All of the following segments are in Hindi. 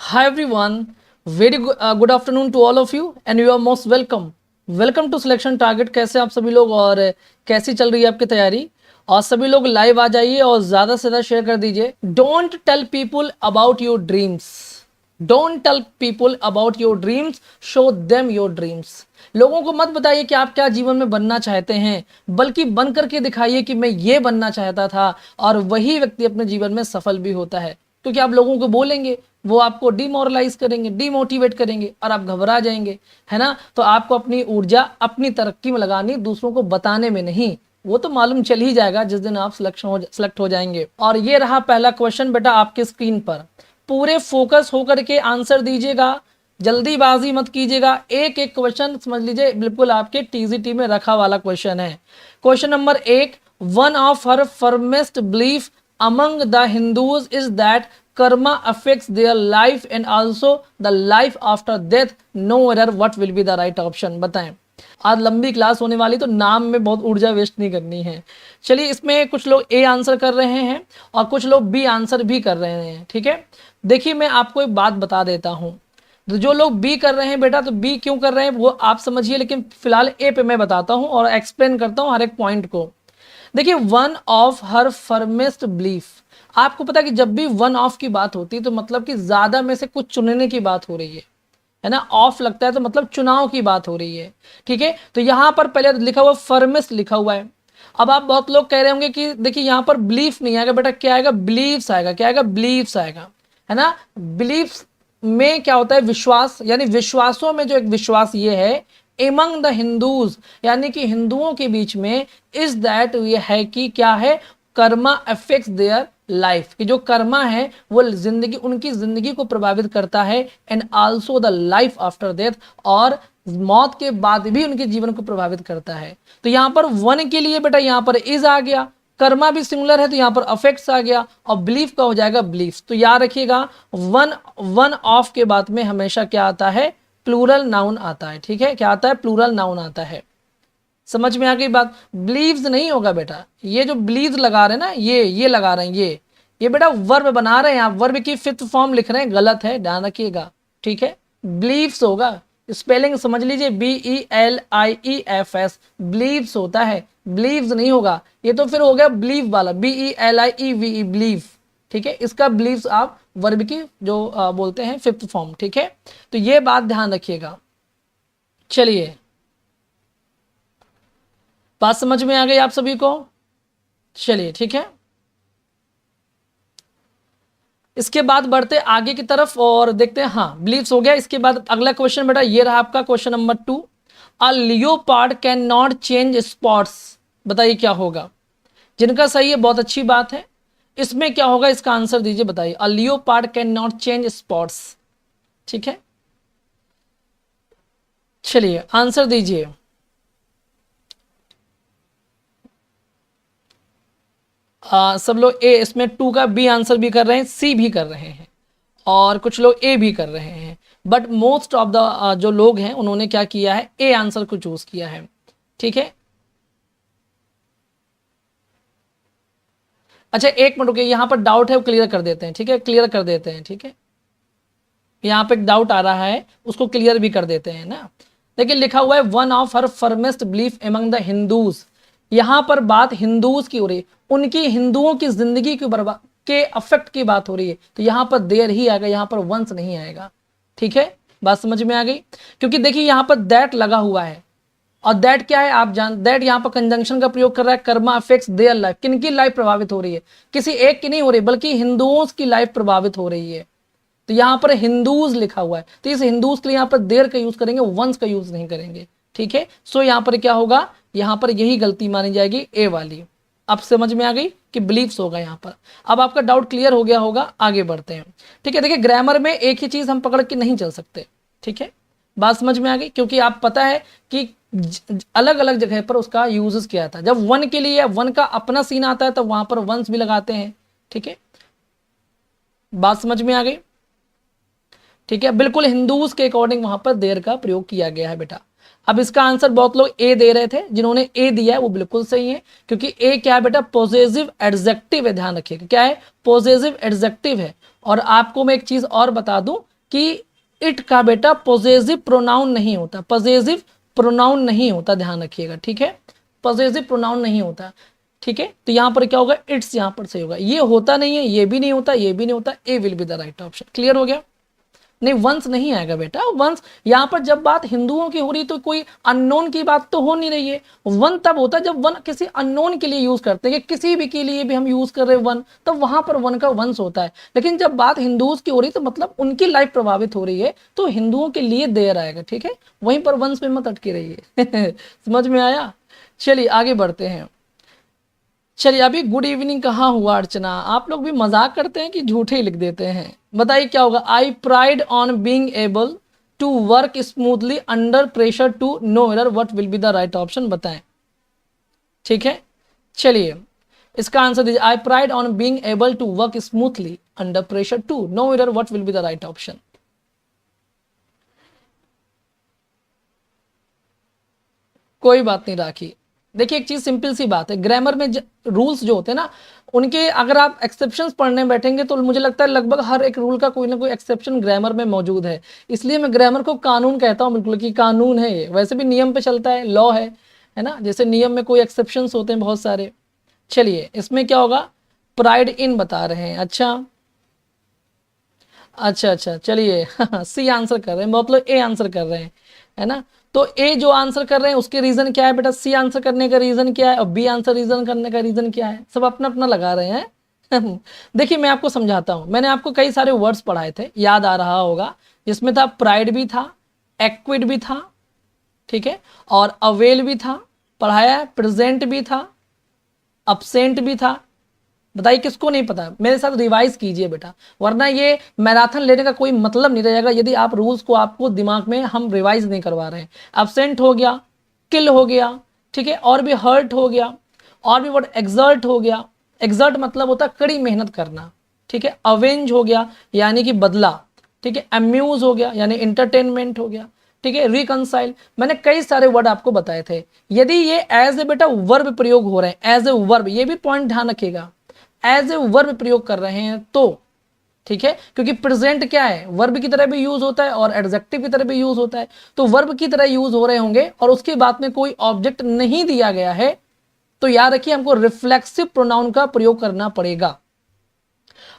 Hi everyone, very good afternoon to all of you and you are most welcome. Welcome to selection target. कैसे आप सभी लोग और कैसी चल रही है आपकी तैयारी? और सभी लोग लाइव आ जाइए और ज़्यादा से ज़्यादा शेयर कर दीजिए। Don't tell people about your dreams, don't tell people about your dreams, show them your dreams. लोगों को मत बताइए कि आप क्या जीवन में बनना चाहते हैं, बल्कि बन करके दिखाइए कि मैं ये बनना चाहता था, और वही व्यक्ति अपने जीवन में सफल भी होता है। क्योंकि आप लोगों को बोलेंगे, वो आपको डिमोरलाइज करेंगे, डिमोटिवेट करेंगे और आप घबरा जाएंगे, है ना। तो आपको अपनी ऊर्जा अपनी तरक्की में लगानी, दूसरों को बताने में नहीं। वो तो मालूम चल ही जाएगा जिस दिन आप सिलेक्ट हो जाएंगे। और ये रहा पहला क्वेश्चन बेटा आपके स्क्रीन पर। पूरे फोकस होकर के आंसर दीजिएगा, जल्दीबाजी मत कीजिएगा। एक एक क्वेश्चन समझ लीजिए बिल्कुल आपके टीजीटी में रखा वाला क्वेश्चन है। Question number 1, one of her firmest belief among the Hindus is that karma affects their life and also the life after death. No error. What will be the right option? बताएं। आज लंबी क्लास होने वाली, तो नाम में बहुत ऊर्जा वेस्ट नहीं करनी है। चलिए, इसमें कुछ लोग ए आंसर कर रहे हैं और कुछ लोग बी आंसर भी कर रहे हैं। ठीक है, देखिए मैं आपको एक बात बता देता हूँ। तो जो लोग बी कर रहे हैं बेटा, तो बी क्यों कर रहे हैं वो आप समझिए, लेकिन फिलहाल ए पे मैं बताता हूँ और एक्सप्लेन करता हूँ हर एक पॉइंट को। देखिए, one of her firmest belief, आपको पता है कि जब भी वन ऑफ की बात होती है तो मतलब कि ज्यादा में से कुछ चुनने की बात हो रही है ना। ऑफ लगता है तो मतलब चुनाव की बात हो रही है। ठीक है, तो यहां पर पहले लिखा हुआ फर्मेस्ट लिखा हुआ है। अब आप बहुत लोग कह रहे होंगे कि देखिए यहां पर बिलीफ नहीं आएगा बेटा, क्या आएगा? बिलीव्स आएगा। क्या आएगा? बिलीव्स आएगा, है ना। बिलीव्स में क्या होता है? विश्वास, यानी विश्वासों में जो एक विश्वास ये है एमंग द हिंदूज, यानी कि हिंदुओं के बीच में, इज दैट ये है कि क्या है? कर्मा अफेक्ट्स देयर लाइफ, कि जो कर्मा है वो जिंदगी, उनकी जिंदगी को प्रभावित करता है। And also the life after death, और मौत के बाद भी उनके जीवन को प्रभावित करता है। तो यहां पर वन के लिए बेटा यहां पर इज आ गया, कर्मा भी सिंगुलर है तो यहां पर अफेक्ट्स आ गया, और बिलीफ का हो जाएगा बिलीफ। तो याद रखिएगा, वन ऑफ के बाद में हमेशा क्या आता है? प्लूरल नाउन आता है। ठीक है, क्या आता है? प्लूरल नाउन आता है। समझ में आ गई बात? बिलीव्स नहीं होगा बेटा, ये जो बिलीव्स लगा रहे हैं ना, ये लगा रहे हैं, ये बेटा वर्ब बना रहे हैं आप, वर्ब की फिफ्थ फॉर्म लिख रहे हैं, गलत है, ध्यान रखिएगा। ठीक है, बिलीव्स होगा, स्पेलिंग समझ लीजिए, BELIEFS, बिलीव्स होता है, बिलीव्स नहीं होगा। ये तो फिर हो गया बिलीव वाला, BELIEVE, बिलीव। ठीक है, इसका बिलीव्स आप वर्ब की जो बोलते हैं फिफ्थ फॉर्म। ठीक है, तो ये बात ध्यान रखिएगा। चलिए, बात समझ में आ गई आप सभी को? चलिए ठीक है, इसके बाद बढ़ते आगे की तरफ और देखते हैं। हाँ, बिलीव्स हो गया। इसके बाद अगला क्वेश्चन बेटा ये रहा आपका question number 2, a leopard can not change spots. बताइए क्या होगा? जिनका सही है बहुत अच्छी बात है, इसमें क्या होगा? इसका आंसर दीजिए, बताइए। A leopard can not change spots. ठीक है, चलिए आंसर दीजिए। सब लोग ए, इसमें 2 का बी आंसर भी कर रहे हैं, सी भी कर रहे हैं, और कुछ लोग ए भी कर रहे हैं। बट मोस्ट ऑफ द जो लोग हैं उन्होंने क्या किया है? ए आंसर को चूज किया है। ठीक है, अच्छा एक मिनट रुकिए, यहां पर डाउट है वो क्लियर कर देते हैं। ठीक है, क्लियर कर देते हैं। ठीक है, यहाँ पे एक डाउट आ रहा है, उसको क्लियर भी कर देते हैं ना। देखिए लिखा हुआ है one of her firmest belief among the Hindus. यहाँ पर बात हिंदूज की हो रही है, उनकी, हिंदुओं की जिंदगी के बर्बाद के अफेक्ट की बात हो रही है, तो यहाँ पर देर ही आएगा, यहाँ पर वंस नहीं आएगा। ठीक है, बात समझ में आ गई? क्योंकि देखिए यहाँ पर दैट लगा हुआ है, और दैट क्या है आप जान, दैट यहाँ पर कंजंक्शन का प्रयोग कर रहा है। कर्मा अफेक्ट्स देयर लाइफ, किनकी लाइफ प्रभावित हो रही है? किसी एक की नहीं हो रही, बल्कि हिंदुओं की लाइफ प्रभावित हो रही है। तो यहाँ पर हिंदूज लिखा हुआ है, तो इस हिंदूज के लिए यहाँ पर देर का यूज करेंगे, वंस का यूज नहीं करेंगे। ठीक है, सो यहाँ पर क्या होगा? यहाँ पर यही गलती मानी जाएगी, ए वाली। अब समझ में आ गई कि बिलीव्स होगा यहाँ पर। अब आपका डाउट क्लियर हो गया होगा, आगे बढ़ते हैं। ठीक है, देखिए ग्रामर में एक ही चीज हम पकड़ के नहीं चल सकते। ठीक है, बात समझ में आ गई? क्योंकि आप पता है कि अलग अलग जगह पर उसका यूजेस किया था। जब वन के लिए वन का अपना सीन आता है तो वहां पर वंस भी लगाते हैं। ठीक है, बात समझ में आ गई? ठीक है, बिल्कुल हिंदूज के अकॉर्डिंग वहां पर देर का प्रयोग किया गया है बेटा। अब इसका आंसर बहुत लोग ए दे रहे थे, जिन्होंने ए दिया है वो बिल्कुल सही है, क्योंकि ए क्या है बेटा? पॉजिटिव एडजेक्टिव है, ध्यान रखिएगा। क्या है? पॉजिटिव एडजेक्टिव है। और आपको मैं एक चीज और बता दूं, कि इट का बेटा पॉजेसिव प्रोनाउन नहीं होता, पॉजेसिव प्रोनाउन नहीं होता, ध्यान रखिएगा, ठीक है, पॉजेसिव प्रोनाउन नहीं होता, ठीक है। तो यहाँ पर क्या होगा, इट्स यहाँ पर सही होगा, ये होता नहीं है, ये भी नहीं होता, ये भी नहीं होता, A will be the right option. Clear हो गया? नहीं, वंस नहीं आएगा बेटा, वंस यहाँ पर जब बात हिंदुओं की हो रही तो कोई अननोन की बात तो हो नहीं रही है। वन तब होता है जब वन किसी अननोन के लिए यूज करते हैं, कि किसी भी के लिए भी हम यूज कर रहे हैं वन, तब वहां पर वन का वंस होता है। लेकिन जब बात हिंदूज की हो रही तो मतलब उनकी लाइफ प्रभावित हो रही है, तो हिंदुओं के लिए देर आएगा, ठीक है, वहीं पर वंस में मत अटके रहिए। समझ में आया? चलिए आगे बढ़ते हैं। चलिए अभी गुड इवनिंग कहाँ हुआ अर्चना, आप लोग भी मजाक करते हैं कि झूठे ही लिख देते हैं, बताइए क्या होगा। I pride on being able to work smoothly under pressure to no error, what will be the right option, बताएं। ठीक है, चलिए इसका आंसर दीजिए। I pride on being able to work smoothly under pressure to no error, what will be the right option. कोई बात नहीं राखी, देखिए एक चीज सिंपल सी बात है, ग्रामर में रूल्स जो होते हैं ना, उनके अगर आप एक्सेप्शंस पढ़ने बैठेंगे तो मुझे लगता है लगभग हर एक रूल का कोई ना कोई एक्सेप्शन ग्रामर में मौजूद है। इसलिए मैं ग्रामर को कानून कहता हूँ, बिल्कुल कि कानून है ये, वैसे भी नियम पे चलता है, लॉ है ना, जैसे नियम में कोई एक्सेप्शंस होते हैं बहुत सारे। चलिए इसमें क्या होगा, प्राइड इन बता रहे हैं, अच्छा अच्छा अच्छा, चलिए सी आंसर कर रहे हैं, मतलब ए आंसर कर रहे हैं, है ना। तो ए जो आंसर कर रहे हैं उसके रीजन क्या है बेटा, सी आंसर करने का रीजन क्या है, और बी आंसर रीजन करने का रीजन क्या है, सब अपना अपना लगा रहे हैं। देखिए मैं आपको समझाता हूं, मैंने आपको कई सारे वर्ड्स पढ़ाए थे, याद आ रहा होगा, जिसमें था प्राइड भी था, एक्विड भी था, ठीक है, और अवेल भी था, पढ़ाया, प्रेजेंट भी था, अपसेंट भी था। बताइए किसको नहीं पता, मेरे साथ रिवाइज कीजिए बेटा, वरना ये मैराथन लेने का कोई मतलब नहीं रहेगा यदि आप रूल्स को आपको दिमाग में हम रिवाइज नहीं करवा रहे हैं। एब्सेंट हो गया, किल हो गया, ठीक है, और भी हर्ट हो गया, और भी वर्ड एक्सर्ट हो गया, एक्सर्ट मतलब होता है कड़ी मेहनत करना, ठीक है, अवेंज हो गया यानी कि बदला, ठीक है, अम्यूज हो गया यानी इंटरटेनमेंट हो गया, ठीक है, रिकनसाइल, मैंने कई सारे वर्ड आपको बताए थे। यदि ये एज ए बेटा वर्ब प्रयोग हो रहे हैं, एज ए वर्ब, ये भी पॉइंट ध्यान रखिएगा, एज ए वर्ब प्रयोग कर रहे हैं तो, ठीक है, क्योंकि प्रेजेंट क्या है, वर्ब की तरह भी यूज होता है और एडजेक्टिव की तरह भी यूज होता है, तो वर्ब की तरह यूज हो रहे होंगे और उसके बाद में कोई ऑब्जेक्ट नहीं दिया गया है, तो याद रखिए हमको रिफ्लेक्सिव प्रोनाउन का प्रयोग करना पड़ेगा।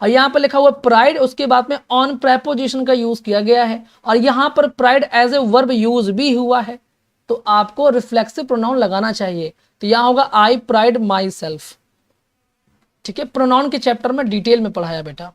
और यहां पर लिखा हुआ प्राइड, उसके बाद में ऑन प्रेपोजिशन का यूज किया गया है, और यहां पर pride as a verb use भी हुआ है, तो आपको रिफ्लेक्सिव प्रोनाउन लगाना चाहिए। तो यहां होगा आई प्राइड माई सेल्फ, ठीक है, प्रोनाउन के चैप्टर में डिटेल में पढ़ाया बेटा,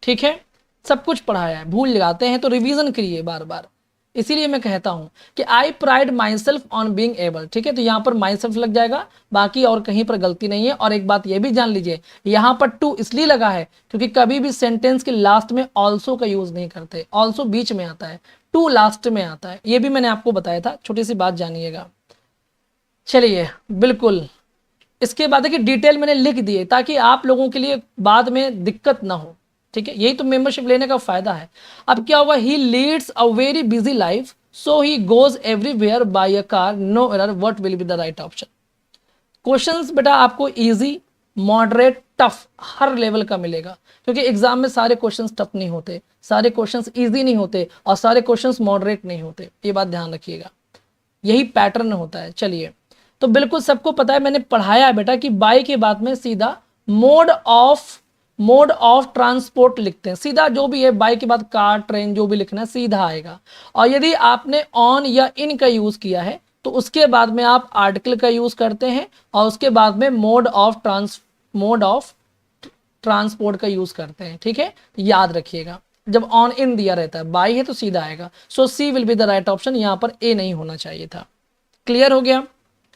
ठीक है, सब कुछ पढ़ाया है, भूल जाते हैं तो रिवीजन करिए बार बार, इसीलिए मैं कहता हूं कि I pride myself on being able, ठीक है, तो यहां पर माई सेल्फ लग जाएगा, बाकी और कहीं पर गलती नहीं है। और एक बात यह भी जान लीजिए, यहां पर टू इसलिए लगा है क्योंकि कभी भी सेंटेंस के लास्ट में ऑल्सो का यूज नहीं करते, ऑल्सो बीच में आता है, टू लास्ट में आता है, यह भी मैंने आपको बताया था, छोटी सी बात जानिएगा। चलिए बिल्कुल, इसके बाद देखिए डिटेल मैंने लिख दिए ताकि आप लोगों के लिए बाद में दिक्कत ना हो, ठीक है, यही तो मेंबरशिप लेने का फायदा है। अब क्या हुआ, he leads a very busy life so he goes everywhere by a car, no error, what will be the right option. Questions बेटा आपको इजी, मॉडरेट, टफ हर लेवल का मिलेगा, क्योंकि एग्जाम में सारे क्वेश्चंस टफ नहीं होते, सारे क्वेश्चंस इजी नहीं होते, और सारे क्वेश्चंस मॉडरेट नहीं होते, ये बात ध्यान रखिएगा, यही पैटर्न होता है। चलिए तो बिल्कुल सबको पता है, मैंने पढ़ाया है बेटा कि बाय के बाद में सीधा मोड ऑफ ट्रांसपोर्ट लिखते हैं, सीधा जो भी है बाय के बाद कार, ट्रेन, जो भी लिखना है सीधा आएगा। और यदि आपने ऑन या इन का यूज किया है तो उसके बाद में आप आर्टिकल का यूज करते हैं, और उसके बाद में मोड ऑफ ट्रांसपोर्ट का यूज करते हैं, ठीक है, याद रखिएगा। जब ऑन इन दिया रहता है, बाय है तो सीधा आएगा, so C will be the right option, यहां पर ए नहीं होना चाहिए था। क्लियर हो गया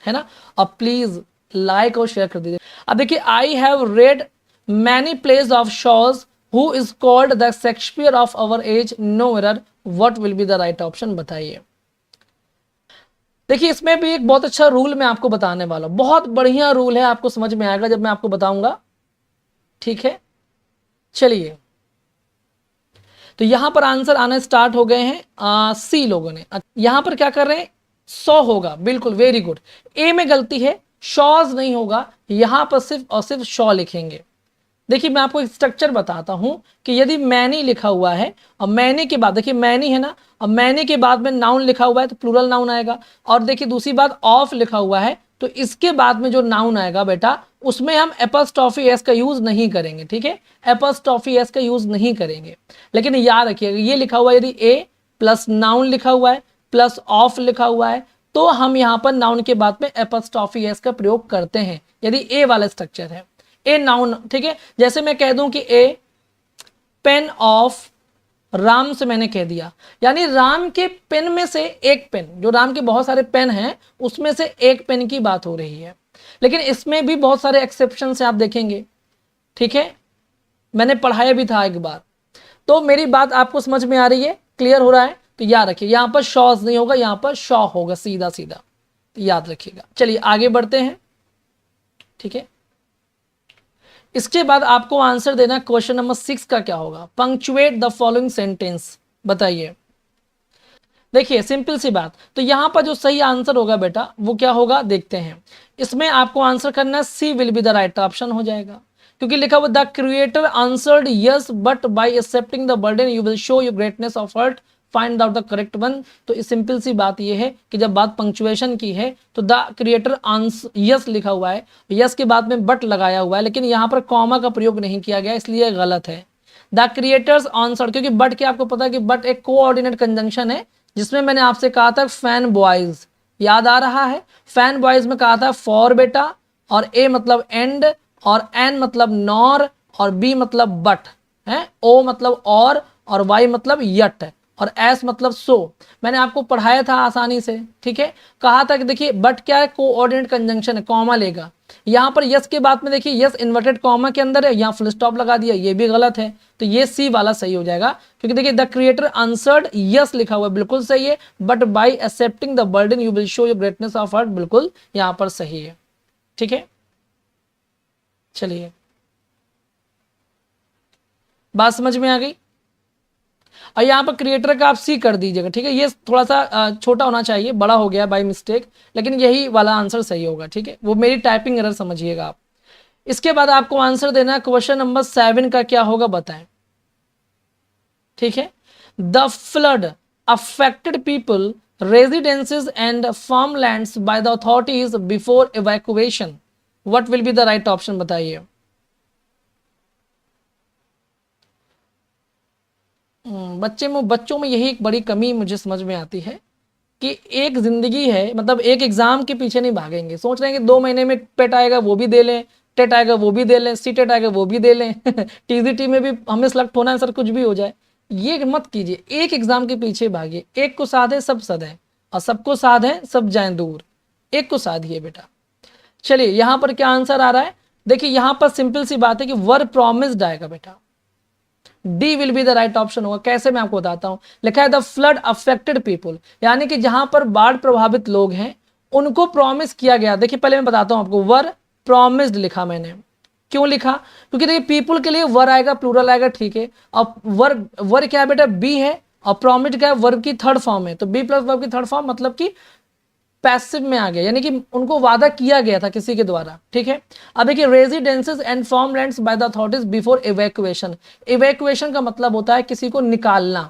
है ना। अब प्लीज लाइक और शेयर कर दीजिए। अब देखिए, I have read many plays of Shaw's who is called the Shakespeare of our age, no error, what will be the right option, बताइए। देखिए इसमें भी एक बहुत अच्छा रूल मैं आपको बताने वाला हूं, बहुत बढ़िया रूल है, आपको समझ में आएगा जब मैं आपको बताऊंगा, ठीक है। चलिए तो यहां पर आंसर आना स्टार्ट हो गए हैं, सी लोगों ने। यहां पर क्या कर रहे हैं, 100 होगा, बिल्कुल वेरी गुड। ए में गलती है, शॉज नहीं होगा, यहां पर सिर्फ और सिर्फ शॉ लिखेंगे, देखिए मैं आपको एक स्ट्रक्चर बताता हूं कि यदि मैनी लिखा हुआ है और मैनी के बाद, देखिए मैनी है ना, और मैनी के बाद में नाउन लिखा हुआ है तो प्लूरल नाउन आएगा। और देखिए दूसरी बात, ऑफ लिखा हुआ है तो इसके बाद में जो नाउन आएगा बेटा उसमें हम एपॉस्ट्रोफी एस का यूज नहीं करेंगे, ठीक है, एपॉस्ट्रोफी एस का यूज नहीं करेंगे। लेकिन याद रखिएगा ये लिखा हुआ है, यदि ए प्लस नाउन लिखा हुआ है प्लस ऑफ लिखा हुआ है तो हम यहाँ पर नाउन के बाद में एपॉस्ट्रोफी एस का प्रयोग करते हैं, यदि ए वाला स्ट्रक्चर है। ए नाउन, ठीक है, जैसे मैं कह दूं कि ए पेन ऑफ राम से मैंने कह दिया, यानी राम के पेन में से एक पेन, जो राम के बहुत सारे पेन हैं उसमें से एक पेन की बात हो रही है। लेकिन इसमें भी बहुत सारे एक्सेप्शन से आप देखेंगे, ठीक है, मैंने पढ़ाया भी था एक बार। तो मेरी बात आपको समझ में आ रही है, क्लियर हो रहा है? तो याद रखिए यहां पर शॉज नहीं होगा, यहां पर शॉ होगा, सीधा सीधा, तो याद रखिएगा। चलिए आगे बढ़ते हैं, ठीक है। इसके बाद आपको आंसर देना क्वेश्चन नंबर 6 का क्या होगा, पंक्चुएट द फॉलोइंग सेंटेंस, बताइए। देखिए सिंपल सी बात, तो यहां पर जो सही आंसर होगा बेटा वो क्या होगा देखते हैं। इसमें आपको आंसर करना है C will be the right option हो जाएगा, क्योंकि लिखा हुआ the creator answered yes but by accepting the burden you will show your greatness of heart, find out the correct one. तो इस सिंपल सी बात ये है कि जब बात पंक्चुएशन की है तो द क्रिएटर आंसर यस लिखा हुआ है, यस के बाद में बट लगाया हुआ है, लेकिन यहाँ पर कॉमा का प्रयोग नहीं किया गया, इसलिए गलत है। द क्रिएटर्स आंसर, क्योंकि बट के आपको पता है कि बट एक कोऑर्डिनेट कंजंक्शन है, जिसमें मैंने आपसे कहा था फैन बॉयज, याद आ रहा है, फैन बॉयज में कहा था फॉर बेटा, और ए मतलब एंड, और एन मतलब नॉर, और बी मतलब बट है, ओ मतलब और वाई मतलब यट है, और एस मतलब सो। मैंने आपको पढ़ाया था आसानी से, ठीक है, कहा था कि देखिए बट क्या है, कोऑर्डिनेट कंजंक्शन है, कॉमा लेगा। यहाँ पर यस के बाद में देखिए यस इन्वर्टेड कॉमा के अंदर है, यहाँ फुल स्टॉप लगा दिया, ये भी गलत है, तो ये सी वाला सही हो जाएगा, क्योंकि देखिए द क्रिएटर आंसर्ड यस लिखा हुआ है, बिल्कुल सही है, but by accepting the burden you will show your greatness of heart, बिल्कुल यहाँ पर सही है, ठीक है। चलिए बात समझ में आ गई। और यहाँ पर क्रिएटर का आप सी कर दीजिएगा, ठीक है, ये थोड़ा सा छोटा होना चाहिए, बड़ा हो गया बाय मिस्टेक, लेकिन यही वाला आंसर सही होगा, ठीक है, वो मेरी टाइपिंग एरर समझिएगा आप। इसके बाद आपको आंसर देना है क्वेश्चन नंबर 7 का क्या होगा बताएं, ठीक है। The flood affected people residences and farmlands by the authorities before evacuation, what will be the right option, बताइए। बच्चों में यही एक बड़ी कमी मुझे समझ में आती है कि एक जिंदगी है, मतलब एक एग्जाम के पीछे नहीं भागेंगे, सोच रहे हैं कि 2 महीने में टेट आएगा वो भी दे लें, टेट आएगा वो भी दे लें, सी टेट आएगा वो भी दे लें टीजीटी में भी हमें सेलेक्ट होना है सर, कुछ भी हो जाए, ये मत कीजिए, एक एग्जाम के पीछे भागिए, एक को साध है सब सद है, और सबको साध है सब जाए दूर, एक को साधिए बेटा। चलिए यहाँ पर क्या आंसर आ रहा है, देखिए यहाँ पर सिंपल सी बात है कि वर प्रॉमिस्ड आएगा बेटा, D will be the right option होगा। कैसे, मैं आपको बताता हूं, लिखा है द फ्लड अफेक्टेड पीपल, यानी कि जहां पर बाढ़ प्रभावित लोग हैं उनको प्रॉमिस किया गया। देखिए पहले मैं बताता हूं आपको, वर प्रॉमिस्ड लिखा मैंने, क्यों लिखा, क्योंकि देखिए पीपल के लिए वर आएगा, प्लूरल आएगा, ठीक है, और वर क्या है बेटा, बी है, और प्रॉमिस्ड क्या है, वर्ब की थर्ड फॉर्म है, तो बी प्लस वर्ब की थर्ड फॉर्म मतलब कि पैसिव में आ गया, यानी कि उनको वादा किया गया था किसी के द्वारा, ठीक है। अब देखिए residences and farmlands by the authorities before evacuation, evacuation का मतलब होता है किसी को निकालना,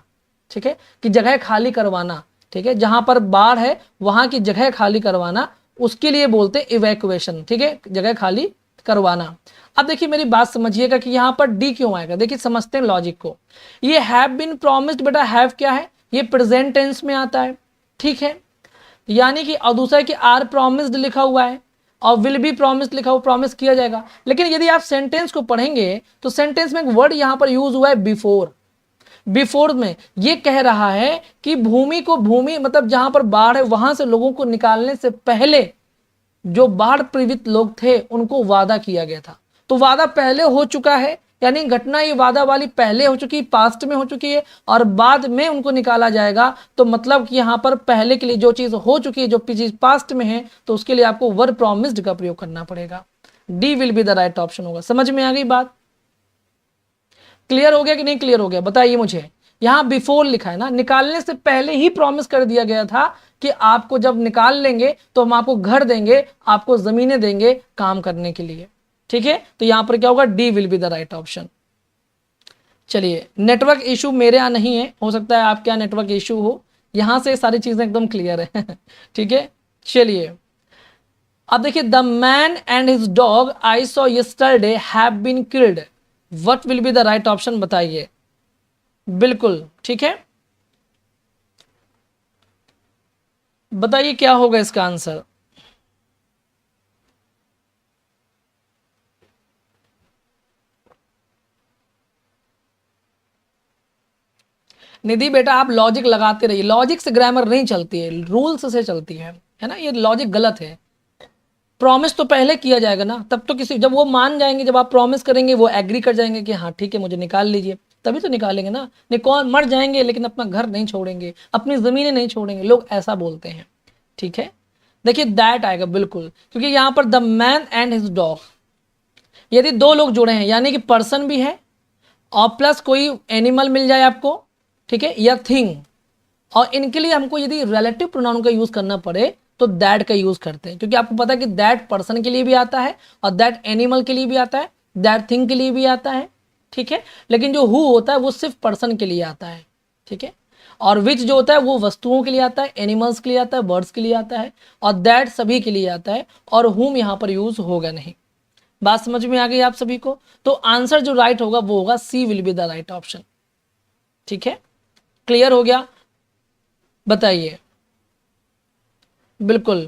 ठीक है, कि जगह खाली करवाना, ठीक है, जहां पर बाढ़ है वहां की जगह खाली करवाना, उसके लिए बोलते हैं इवैक्यूएशन, ठीक है, जगह खाली करवाना। अब देखिए मेरी बात समझिएगा कि यहाँ पर डी क्यों आएगा, देखिए समझते हैं लॉजिक को। ये हैव बीन प्रॉमिस्ड बेटा, हैव क्या है, ये प्रेजेंट टेंस में आता है, ठीक है, यानी कि, और दूसरा है कि आर प्रॉमिस्ड लिखा हुआ है और विल बी प्रॉमिस्ड लिखा हुआ, प्रॉमिस किया जाएगा। लेकिन यदि आप सेंटेंस को पढ़ेंगे तो सेंटेंस में एक वर्ड यहां पर यूज हुआ है बिफोर, बिफोर में ये कह रहा है कि भूमि को, भूमि मतलब जहां पर बाढ़ है वहां से लोगों को निकालने से पहले जो बाढ़ पीड़ित लोग थे उनको वादा किया गया था, तो वादा पहले हो चुका है, यानी घटना ये वादा वाली पहले हो चुकी, पास्ट में हो चुकी है, और बाद में उनको निकाला जाएगा, तो मतलब कि यहाँ पर पहले के लिए जो चीज हो चुकी है, जो चीज पास्ट में है, तो उसके लिए आपको वर प्रॉमिस्ड का प्रयोग करना पड़ेगा, D will be the right option होगा। समझ में आ गई बात, क्लियर हो गया कि नहीं क्लियर हो गया, बताइए मुझे। यहाँ बिफोर लिखा है ना, निकालने से पहले ही प्रॉमिस कर दिया गया था कि आपको जब निकाल लेंगे तो हम आपको घर देंगे, आपको जमीनें देंगे काम करने के लिए, ठीक है, तो यहां पर क्या होगा, D will be the right option. चलिए, नेटवर्क इशू मेरे यहाँ नहीं है, हो सकता है आपके यहाँ नेटवर्क इशू हो, यहां से सारी चीजें एकदम क्लियर है ठीक है। चलिए, अब देखिए, the man and his dog I saw yesterday have been killed, what will be the right option, बताइए। बिल्कुल ठीक है, बताइए क्या होगा इसका आंसर। निधि बेटा, आप लॉजिक लगाते रहिए, लॉजिक से ग्रामर नहीं चलती है, रूल्स से चलती है ना, ये लॉजिक गलत है। प्रॉमिस तो पहले किया जाएगा ना, तब तो किसी, जब वो मान जाएंगे, जब आप प्रॉमिस करेंगे, वो एग्री कर जाएंगे कि हाँ ठीक है मुझे निकाल लीजिए, तभी तो निकालेंगे ना। नहीं, कौन मर जाएंगे लेकिन अपना घर नहीं छोड़ेंगे, अपनी ज़मीनें नहीं छोड़ेंगे, लोग ऐसा बोलते हैं। ठीक है, देखिए दैट आएगा बिल्कुल, क्योंकि यहाँ पर the man and his dog, यदि दो लोग जुड़े हैं, यानी कि पर्सन भी है और प्लस कोई एनिमल मिल जाए आपको, ठीक है, या थिंग, और इनके लिए हमको यदि रिलेटिव प्रोनाउन का यूज करना पड़े तो दैट का यूज करते हैं, क्योंकि आपको पता है कि दैट पर्सन के लिए भी आता है और दैट एनिमल के लिए भी आता है, दैट थिंग के लिए भी आता है। ठीक है, लेकिन जो हु होता है वो सिर्फ पर्सन के लिए आता है। ठीक है, और विच जो होता है वो वस्तुओं के लिए आता है, एनिमल्स के लिए आता है, बर्ड्स के लिए आता है, और दैट सभी के लिए आता है, और हुम यहाँ पर यूज होगा नहीं। बात समझ में आ गई आप सभी को? तो आंसर जो राइट होगा वो होगा C will be the right option. ठीक है, क्लियर हो गया? बताइए। बिल्कुल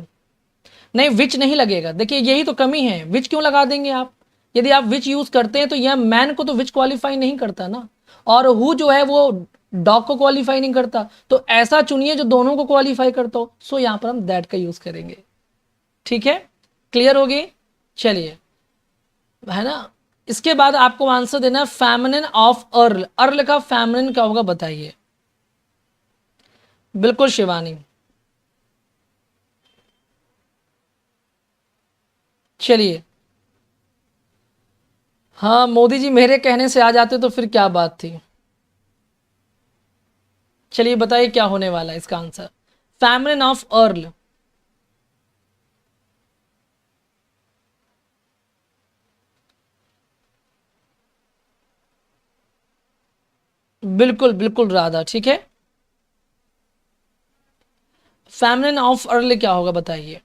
नहीं, विच नहीं लगेगा, देखिए यही तो कमी है, विच क्यों लगा देंगे आप? यदि आप विच यूज करते हैं तो यह मैन को तो विच क्वालिफाई नहीं करता ना, और हु जो है वो डॉग को क्वालिफाई नहीं करता, तो ऐसा चुनिए जो दोनों को क्वालिफाई करता हो। सो यहां पर हम दैट का यूज करेंगे। ठीक है, क्लियर होगी? चलिए, है ना। इसके बाद आपको आंसर देना है फेमिनिन ऑफ अर्ल, अर्ल का फेमिनिन क्या होगा बताइए। बिल्कुल शिवानी। चलिए, हाँ मोदी जी मेरे कहने से आ जाते तो फिर क्या बात थी। चलिए बताइए क्या होने वाला है इसका आंसर, फेमिनिन ऑफ अर्ल। बिल्कुल बिल्कुल राधा, ठीक है। फेमिनिन ऑफ अर्ल क्या होगा बताइए।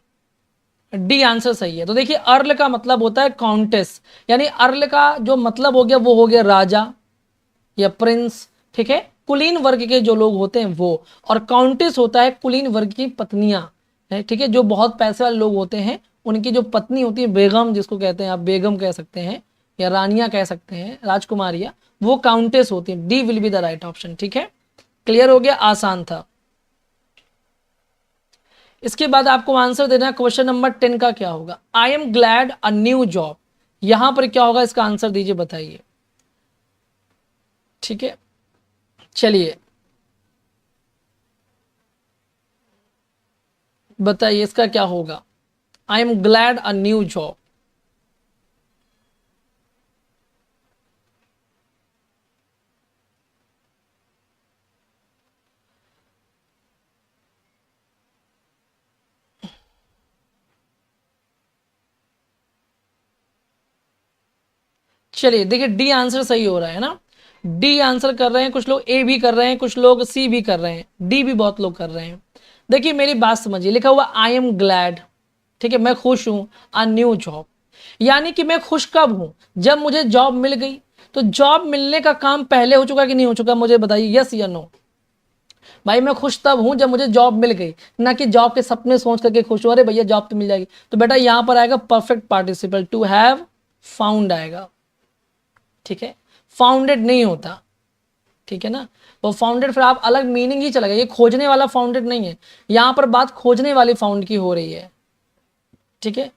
डी आंसर सही है। तो देखिए, अर्ल का मतलब होता है काउंटेस, यानी अर्ल का जो मतलब हो गया वो हो गया राजा या प्रिंस। ठीक है, कुलीन वर्ग के जो लोग होते हैं वो, और काउंटेस होता है कुलीन वर्ग की पत्नियां। ठीक है, जो बहुत पैसे वाले लोग होते हैं उनकी जो पत्नी होती है, बेगम जिसको कहते हैं, आप बेगम कह सकते हैं या रानियां कह सकते हैं, राजकुमारियां, वो काउंटेस होती है। D will be the right option. ठीक है, क्लियर हो गया, आसान था। इसके बाद आपको आंसर देना है क्वेश्चन नंबर 10 का क्या होगा। I am glad a new job, यहां पर क्या होगा इसका आंसर दीजिए, बताइए। ठीक है, चलिए बताइए इसका क्या होगा। I am glad a new job, चलिए देखिए डी आंसर सही हो रहा है ना, डी आंसर कर रहे हैं कुछ लोग, ए भी कर रहे हैं कुछ लोग, सी भी कर रहे हैं, डी भी बहुत लोग कर रहे हैं। देखिए मेरी बात समझिए, लिखा हुआ आई एम ग्लैड, ठीक है, मैं खुश हूं, अ न्यू जॉब, यानी कि मैं खुश कब हूं, जब मुझे जॉब मिल गई। तो जॉब मिलने का काम पहले हो चुका कि नहीं हो चुका, मुझे बताइए, यस या नो। भाई मैं खुश तब हूं जब मुझे जॉब मिल गई, ना कि जॉब के सपने सोच करके खुश हो, अरे भैया जॉब तो मिल जाएगी। तो बेटा यहां पर आएगा perfect participle, to have found आएगा। ठीक है, फाउंडेड नहीं होता, ठीक है ना, वो फाउंडेड फिर आप अलग मीनिंग ही चलेगा, ये खोजने वाला फाउंडेड नहीं है, यहां पर बात खोजने वाली फाउंड की हो रही है। ठीक है,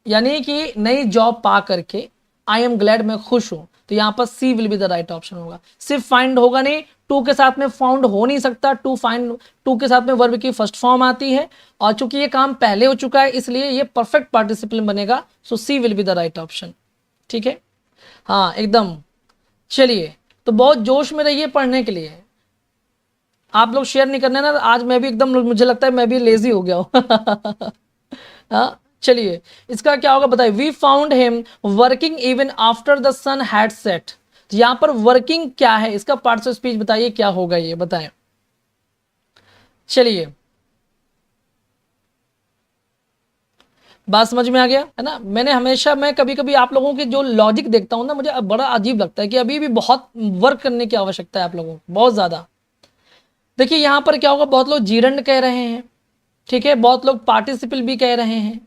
यानी कि नई जॉब पा करके आई एम ग्लैड, मैं खुश हूं, तो यहां पर C will be the right option होगा। सिर्फ फाइंड होगा नहीं, टू के साथ में फाउंड हो नहीं सकता, टू फाइंड, टू के साथ में वर्ब की फर्स्ट फॉर्म आती है, और चूंकि ये काम पहले हो चुका है इसलिए ये परफेक्ट पार्टिसिपल बनेगा। So C will be the right option. ठीक है, हाँ एकदम। चलिए, तो बहुत जोश में रहिए पढ़ने के लिए, आप लोग शेयर नहीं करने ना, आज मैं भी एकदम, मुझे लगता है मैं भी लेजी हो गया हूँ हाँ, चलिए इसका क्या होगा बताइए। We found him working even after the sun had set. यहां पर वर्किंग क्या है, इसका पार्ट्स ऑफ स्पीच बताइए क्या होगा, ये बताएं। चलिए बात समझ में आ गया है ना। मैं कभी कभी आप लोगों के जो लॉजिक देखता हूं ना, मुझे बड़ा अजीब लगता है कि अभी भी बहुत वर्क करने की आवश्यकता है आप लोगों को, बहुत ज्यादा। देखिए यहां पर क्या होगा, बहुत लोग जीरंड कह रहे हैं, ठीक है, बहुत लोग पार्टिसिपल भी कह रहे हैं।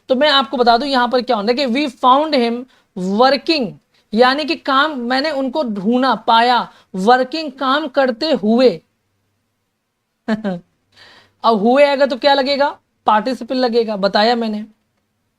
तो मैं आपको बता दूं यहां पर क्या होना है कि वी फाउंड हिम वर्किंग, यानी कि काम, मैंने उनको ढूंढा पाया, वर्किंग काम करते हुए। अब हुए आएगा तो क्या लगेगा, पार्टिसिपल लगेगा, बताया मैंने,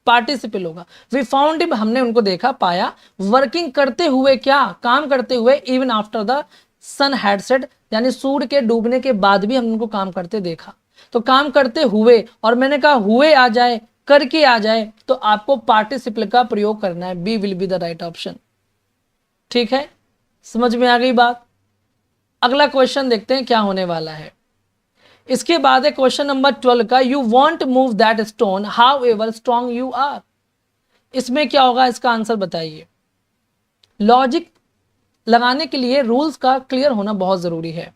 पार्टिसिपल होगा। वी फाउंड हिम, हमने उनको देखा पाया, वर्किंग करते हुए, क्या काम करते हुए, even after the sun had set, यानी सूर्य के डूबने के बाद भी हमने उनको काम करते देखा। तो काम करते हुए, और मैंने कहा हुए आ जाए, करके आ जाए, तो आपको पार्टिसिपल का प्रयोग करना है। B will be the right option. ठीक है, समझ में आ गई बात। अगला क्वेश्चन देखते हैं क्या होने वाला है। इसके बाद है क्वेश्चन नंबर 12 का, you won't move that stone however strong you are. इसमें क्या होगा, इसका आंसर बताइए। लॉजिक लगाने के लिए रूल्स का क्लियर होना बहुत जरूरी है।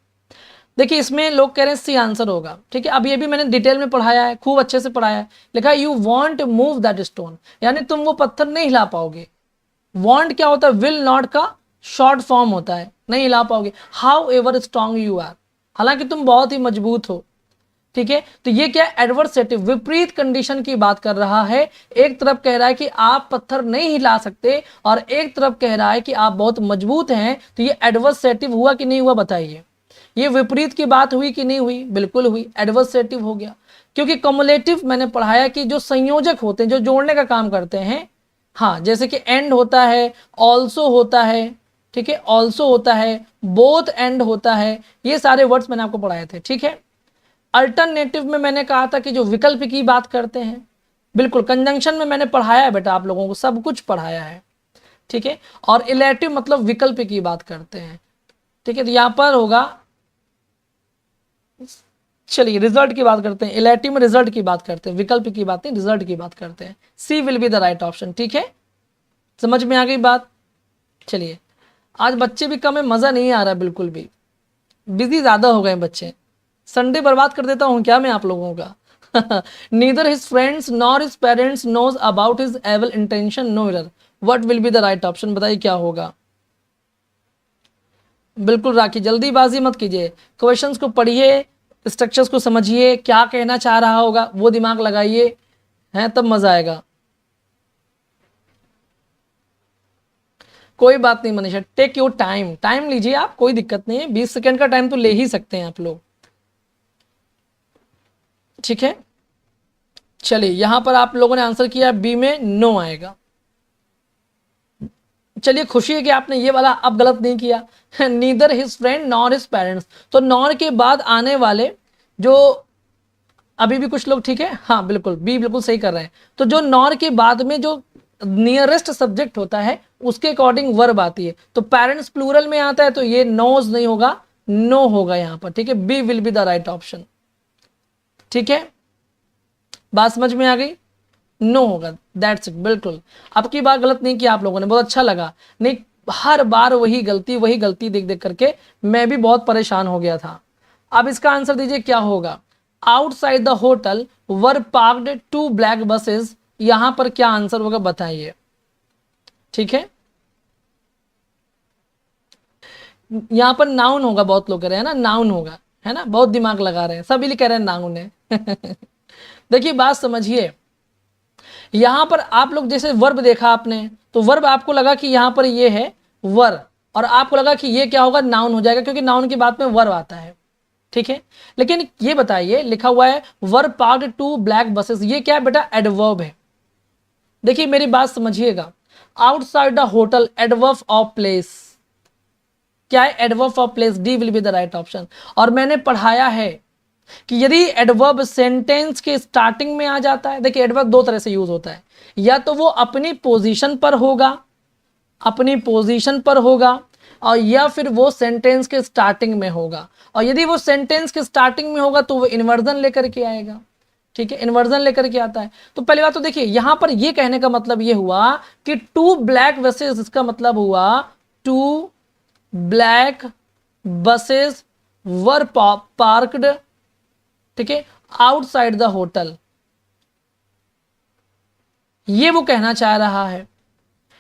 देखिए इसमें लोग कह रहे हैं सी आंसर होगा, ठीक है। अब ये भी मैंने डिटेल में पढ़ाया है, खूब अच्छे से पढ़ाया है। लिखा है you want move that stone, यानी तुम वो पत्थर नहीं हिला पाओगे। वांट क्या होता है, विल नॉट का शॉर्ट फॉर्म होता है, नहीं हिला पाओगे। However strong you are, हालांकि तुम बहुत ही मजबूत हो, ठीक है। तो ये क्या, एडवर्सेटिव, विपरीत कंडीशन की बात कर रहा है। एक तरफ कह रहा है कि आप पत्थर नहीं हिला सकते, और एक तरफ कह रहा है कि आप बहुत मजबूत हैं। तो ये एडवर्सेटिव हुआ कि नहीं हुआ बताइए। ये विपरीत की बात हुई कि नहीं हुई, बिल्कुल हुई, एडवर्सेटिव हो गया। क्योंकि कमुलेटिव मैंने पढ़ाया कि जो संयोजक होते हैं, जो जोड़ने का काम करते हैं, हाँ, जैसे कि एंड होता है, ऑल्सो होता है, ठीक है, ऑल्सो होता है, बोथ एंड होता है, ये सारे वर्ड्स मैंने आपको पढ़ाए थे, ठीक है। अल्टरनेटिव में मैंने कहा था कि जो विकल्प की बात करते हैं, बिल्कुल। कंजंक्शन में मैंने पढ़ाया है बेटा, आप लोगों को सब कुछ पढ़ाया है, ठीक है। और इलेटिव मतलब विकल्प की बात करते हैं, ठीक है। तो यहां पर होगा, चलिए रिजल्ट की बात करते हैं। इलेटिव में रिजल्ट की बात करते हैं, विकल्प की बात नहीं, रिजल्ट की बात करते हैं। C will be the right option, ठीक है, समझ में आ गई बात। चलिए आज बच्चे भी कम है, मजा नहीं आ रहा बिल्कुल भी, बिजी ज्यादा हो गए बच्चे। संडे बर्बाद कर देता हूं क्या मैं आप लोगों का। Neither his friends nor his parents knows about his evil intention no error. What will be the right option, बताइए क्या होगा। बिल्कुल राखी, जल्दीबाजी मत कीजिए, क्वेश्चंस को पढ़िए, स्ट्रक्चर्स को समझिए, क्या कहना चाह रहा होगा वो दिमाग लगाइए, हैं, तब मजा आएगा। कोई बात नहीं Manisha, take your time, time लीजिए आप, कोई दिक्कत नहीं है, 20 सेकंड का टाइम तो ले ही सकते हैं आप लोग, ठीक है। चलिए यहां पर आप लोगों ने आंसर किया, बी में नो आएगा। चलिए खुशी है कि आपने ये वाला अब गलत नहीं किया। Neither his friend nor his parents, तो नॉर के बाद आने वाले जो, अभी भी कुछ लोग ठीक है, हाँ बिल्कुल, बी बिल्कुल सही कर रहे हैं। तो जो नॉर के बाद में जो नियरेस्ट सब्जेक्ट होता है उसके अकॉर्डिंग वर्ब आती है। तो पेरेंट्स प्लूरल में आता है, तो ये नोज नहीं होगा, नो होगा यहां पर, ठीक है। B will be the right option, ठीक है, बात समझ में आ गई। नो होगा, दैट्स इट, बिल्कुल। अब की बार गलत नहीं किया आप लोगों ने, बहुत अच्छा लगा। नहीं, हर बार वही गलती देख देख करके मैं भी बहुत परेशान हो गया था। अब इसका आंसर दीजिए क्या होगा। Outside the hotel were parked 2 black buses, यहां पर क्या आंसर होगा बताइए, ठीक है। यहां पर नाउन होगा, बहुत लोग कह रहे हैं ना नाउन होगा, है ना, बहुत दिमाग लगा रहे हैं, सभी लोग कह रहे हैं नाउन है। देखिए बात समझिए, यहां पर आप लोग जैसे वर्ब देखा आपने, तो वर्ब आपको लगा कि यहां पर ये है वर, और आपको लगा कि ये क्या होगा, नाउन हो जाएगा, क्योंकि नाउन की बात में वर्ब आता है, ठीक है। लेकिन ये बताइए, लिखा हुआ है वर पार्क्ड 2 ब्लैक बसेस, ये क्या है बेटा, एडवर्ब है। देखिए मेरी बात समझिएगा, outside the hotel, adverb of place, क्या है, adverb of place, D will be the right option. और मैंने पढ़ाया है कि यदि एडवर्ब सेंटेंस के स्टार्टिंग में आ जाता है, देखिए एडवर्ब 2 तरह से यूज होता है, या तो वो अपनी पोजीशन पर होगा, अपनी पोजीशन पर होगा, और या फिर वो सेंटेंस के स्टार्टिंग में होगा। और यदि वो सेंटेंस के स्टार्टिंग में होगा तो वो इन्वर्जन लेकर के आएगा, ठीक है, इन्वर्जन लेकर के आता है। तो पहली बात तो देखिए यहां पर ये कहने का मतलब ये हुआ कि टू ब्लैक बसेस, इसका मतलब हुआ two black buses were parked, ठीक है, आउटसाइड द होटल, ये वो कहना चाह रहा है।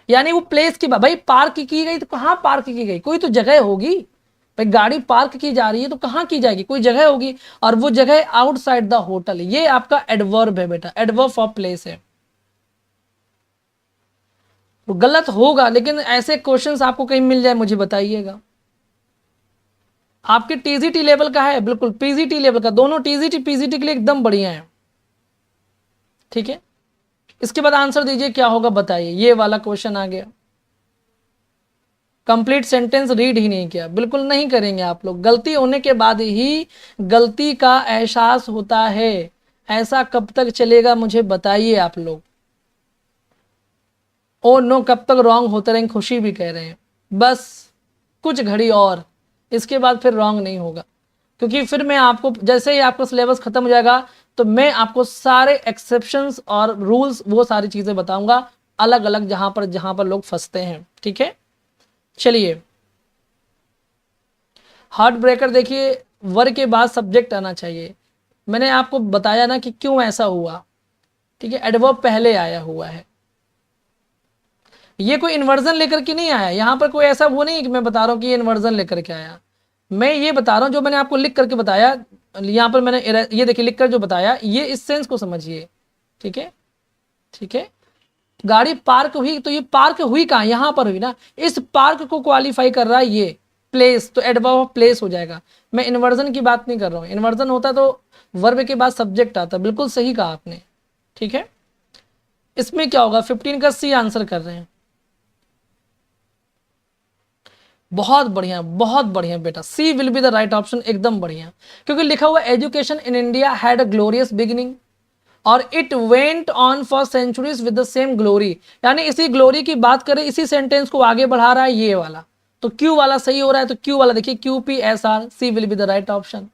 यानी वो प्लेस की भाई पार्क की गई तो कहां पार्क की गई, कोई तो जगह होगी भाई, गाड़ी पार्क की जा रही है तो कहां की जाएगी, कोई जगह होगी, और वो जगह आउटसाइड द होटल, ये आपका एडवर्ब है बेटा, एडवर्ब ऑफ प्लेस है। वो गलत होगा, लेकिन ऐसे क्वेश्चंस आपको कहीं मिल जाए मुझे बताइएगा। आपके टीजीटी लेवल का है, बिल्कुल पीजीटी लेवल का, दोनों टीजीटी पीजीटी के लिए एकदम बढ़िया है, ठीक है। इसके बाद आंसर दीजिए क्या होगा बताइए, ये वाला क्वेश्चन आ गया। कंप्लीट सेंटेंस रीड ही नहीं किया, बिल्कुल नहीं करेंगे आप लोग, गलती होने के बाद ही गलती का एहसास होता है, ऐसा कब तक चलेगा मुझे बताइए आप लोग। ओ नो, कब तक रॉन्ग होते रहेंगे, खुशी भी कह रहे हैं, बस कुछ घड़ी और, इसके बाद फिर रॉन्ग नहीं होगा, क्योंकि फिर मैं आपको जैसे ही आपका सिलेबस खत्म हो जाएगा तो मैं आपको सारे एक्सेप्शंस और रूल्स वो सारी चीजें बताऊंगा अलग अलग, जहां पर लोग फंसते हैं, ठीक है। चलिए, हार्ट ब्रेकर देखिए, वर के बाद सब्जेक्ट आना चाहिए, मैंने आपको बताया ना कि क्यों ऐसा हुआ, ठीक है, एडवर्ब पहले आया हुआ है, ये कोई इन्वर्जन लेकर के नहीं आया, यहां पर कोई ऐसा वो नहीं है कि मैं बता रहा हूं कि ये इन्वर्जन लेकर के आया, मैं ये बता रहा हूं जो मैंने आपको लिख करके बताया, यहां पर मैंने ये देखिए लिख कर जो बताया, ये इस सेंस को समझिए, ठीक है, ठीक है। गाड़ी पार्क हुई तो ये पार्क हुई कहां, यहां पर हुई ना, इस पार्क को क्वालिफाई कर रहा है ये प्लेस, तो एडवर्ब ऑफ प्लेस हो जाएगा। मैं इन्वर्जन की बात नहीं कर रहा हूं, इन्वर्जन होता तो वर्ब के बाद सब्जेक्ट आता, बिल्कुल सही कहा आपने, ठीक है। इसमें क्या होगा, 15 का सी आंसर कर रहे हैं, बहुत बढ़िया बेटा, C will be the right option, एकदम बढ़िया, क्योंकि लिखा हुआ education in India had a glorious beginning और it went on for centuries with the same glory, यानी इसी ग्लोरी की बात करें, इसी सेंटेंस को आगे बढ़ा रहा है ये वाला, तो क्यू वाला सही हो रहा है, तो क्यू वाला देखिए QPSR, C will be the right option,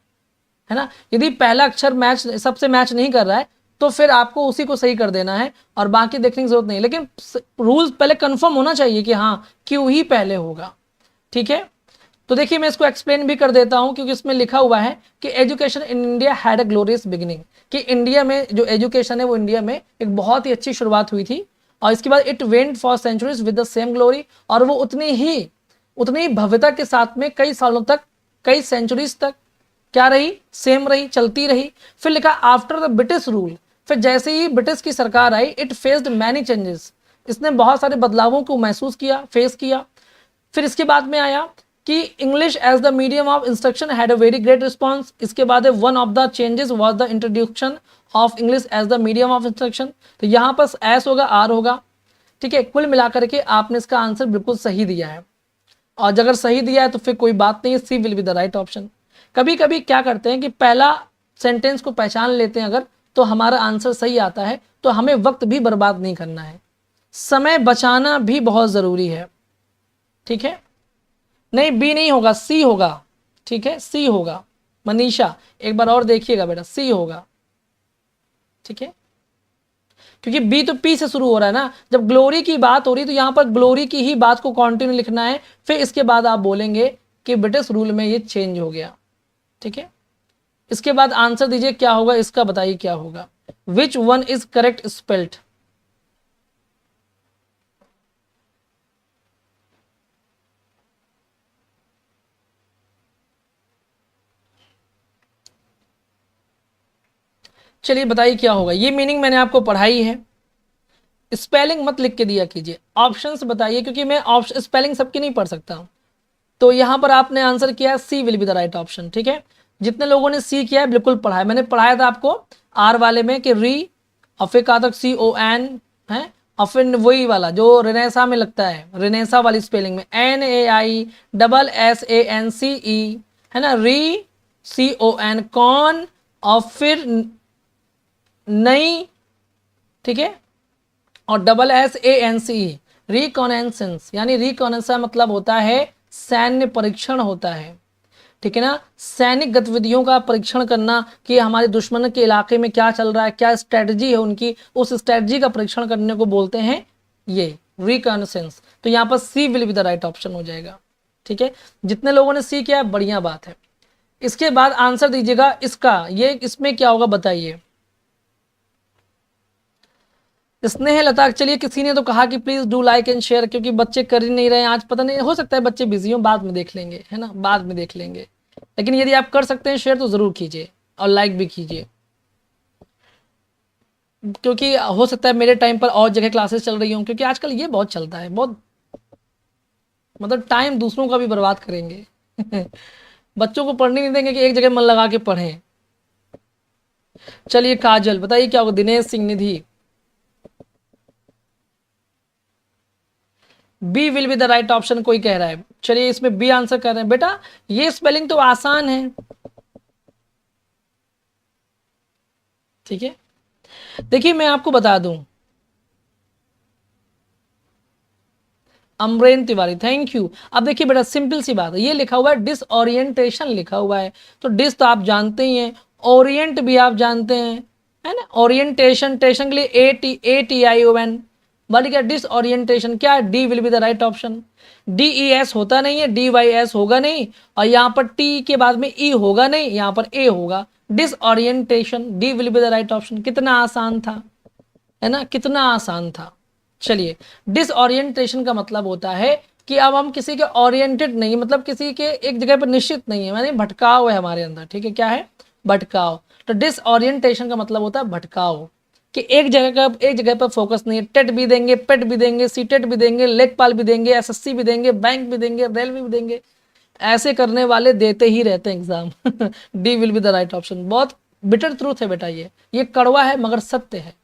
है ना। यदि पहला अक्षर मैच सबसे मैच नहीं कर रहा है तो फिर आपको उसी को सही कर देना है और बाकी देखने की जरूरत नहीं, लेकिन रूल्स पहले कंफर्म होना चाहिए कि हाँ क्यू ही पहले होगा, ठीक है। तो देखिए मैं इसको एक्सप्लेन भी कर देता हूं, क्योंकि इसमें लिखा हुआ है कि education in India had a glorious beginning, कि इंडिया में जो एजुकेशन है वो इंडिया में एक बहुत ही अच्छी शुरुआत हुई थी, और इसके बाद it went for centuries with the same glory, और वो उतनी ही भव्यता के साथ में कई सालों तक, कई सेंचुरीज तक क्या रही, सेम रही, चलती रही। फिर लिखा आफ्टर द ब्रिटिश रूल, फिर जैसे ही ब्रिटिश की सरकार आई, इट फेस्ड मैनी चेंजेस, इसने बहुत सारे बदलावों को महसूस किया, फेस किया। फिर इसके बाद में आया कि English as the medium of instruction had a very great response, इसके बाद one of the changes was the introduction of English as the medium of instruction, तो यहाँ पर एस होगा, आर होगा, ठीक है। कुल मिलाकर के आपने इसका आंसर बिल्कुल सही दिया है, और अगर सही दिया है तो फिर कोई बात नहीं है, C will be the right option. कभी कभी क्या करते हैं कि पहला सेंटेंस को पहचान लेते हैं अगर, तो हमारा आंसर सही आता है, तो हमें वक्त भी बर्बाद नहीं करना है, समय बचाना भी बहुत ज़रूरी है, ठीक है। नहीं बी नहीं होगा, सी होगा, ठीक है, सी होगा। मनीषा एक बार और देखिएगा बेटा, सी होगा, ठीक है, क्योंकि बी तो पी से शुरू हो रहा है ना, जब ग्लोरी की बात हो रही तो यहां पर ग्लोरी की ही बात को कंटिन्यू लिखना है, फिर इसके बाद आप बोलेंगे कि ब्रिटिश रूल में ये चेंज हो गया, ठीक है। इसके बाद आंसर दीजिए क्या होगा, इसका बताइए क्या होगा, which one is correct spelled. चलिए बताइए क्या होगा, ये मीनिंग मैंने आपको पढ़ाई है, स्पेलिंग मत लिख के दिया कीजिए, ऑप्शंस बताइए, क्योंकि मैं ऑप्शन स्पेलिंग सबकी नहीं पढ़ सकता। तो यहां पर आपने आंसर किया C will be the right option, ठीक है। जितने लोगों ने सी किया है बिल्कुल पढ़ा है, मैंने पढ़ाया था आपको आर वाले में कि री, और फिर कहा था CON है, और फिर वही वाला जो रेनेसा में लगता है, रेनेसा वाली स्पेलिंग में NAISSANCE, है ना, री CON कॉन, और फिर नई, ठीक है, और SSANCE रिकॉनेसेंस, यानी रिकॉनेंस मतलब होता है सैन्य परीक्षण होता है, ठीक है ना, सैनिक गतिविधियों का परीक्षण करना कि हमारे दुश्मन के इलाके में क्या चल रहा है, क्या स्ट्रेटजी है उनकी, उस स्ट्रेटजी का परीक्षण करने को बोलते हैं ये रिकॉन्सेंस। तो यहाँ पर C will be the right option हो जाएगा। ठीक है, जितने लोगों ने सी किया है बढ़िया बात है। इसके बाद आंसर दीजिएगा इसका, ये इसमें क्या होगा बताइए। स्नेह लता, चलिए किसी ने तो कहा कि please do like and share, क्योंकि बच्चे कर ही नहीं रहे हैं आज, पता नहीं, हो सकता है बच्चे बिजी हो, बाद में देख लेंगे, है ना, बाद में देख लेंगे। लेकिन यदि आप कर सकते हैं शेयर तो जरूर कीजिए और लाइक भी कीजिए, क्योंकि हो सकता है मेरे टाइम पर और जगह क्लासेस चल रही हों, क्योंकि आजकल ये बहुत चलता है, बहुत मतलब टाइम दूसरों का भी बर्बाद करेंगे बच्चों को पढ़ने नहीं देंगे कि एक जगह मन लगा के पढ़ें। चलिए काजल बताइए क्या होगा। Dinesh Singh Nidhi, B will be the right option कोई कह रहा है। चलिए इसमें बी आंसर कर रहे हैं। बेटा ये स्पेलिंग तो आसान है, ठीक है। देखिए मैं आपको बता दूं, अमरेन तिवारी, थैंक यू। अब देखिए बेटा सिंपल सी बात है, ये लिखा हुआ है डिसओरिएंटेशन लिखा हुआ है, तो डिस तो आप जानते ही हैं, ओरिएंट भी आप जानते हैं, है ना, ओरिएंटेशन, टेशन के लिए ATION, बट क्या डिसओरिएंटेशन क्या है, D will be the right option. DES होता नहीं है, DYS होगा नहीं, और यहाँ पर T के बाद में E होगा नहीं, यहाँ पर A होगा, disorientation, D will be the right option. कितना आसान था, है ना, कितना आसान था। चलिए डिसओरिएंटेशन का मतलब होता है कि अब हम किसी के ओरिएंटेड नहीं, मतलब किसी के एक जगह पर निश्चित नहीं है, माने भटकाव है हमारे अंदर, ठीक है, क्या है, भटकाव। तो डिसओरिएंटेशन का मतलब होता है भटकाव, कि एक जगह पर फोकस नहीं है। टेट भी देंगे, पेट भी देंगे, सीटेट भी देंगे, लेखपाल भी देंगे, SSC भी देंगे, बैंक भी देंगे, रेलवे भी देंगे, ऐसे करने वाले देते ही रहते हैं exam D will be the right option. बहुत बिटर ट्रूथ है बेटा, ये कड़वा है मगर सत्य है,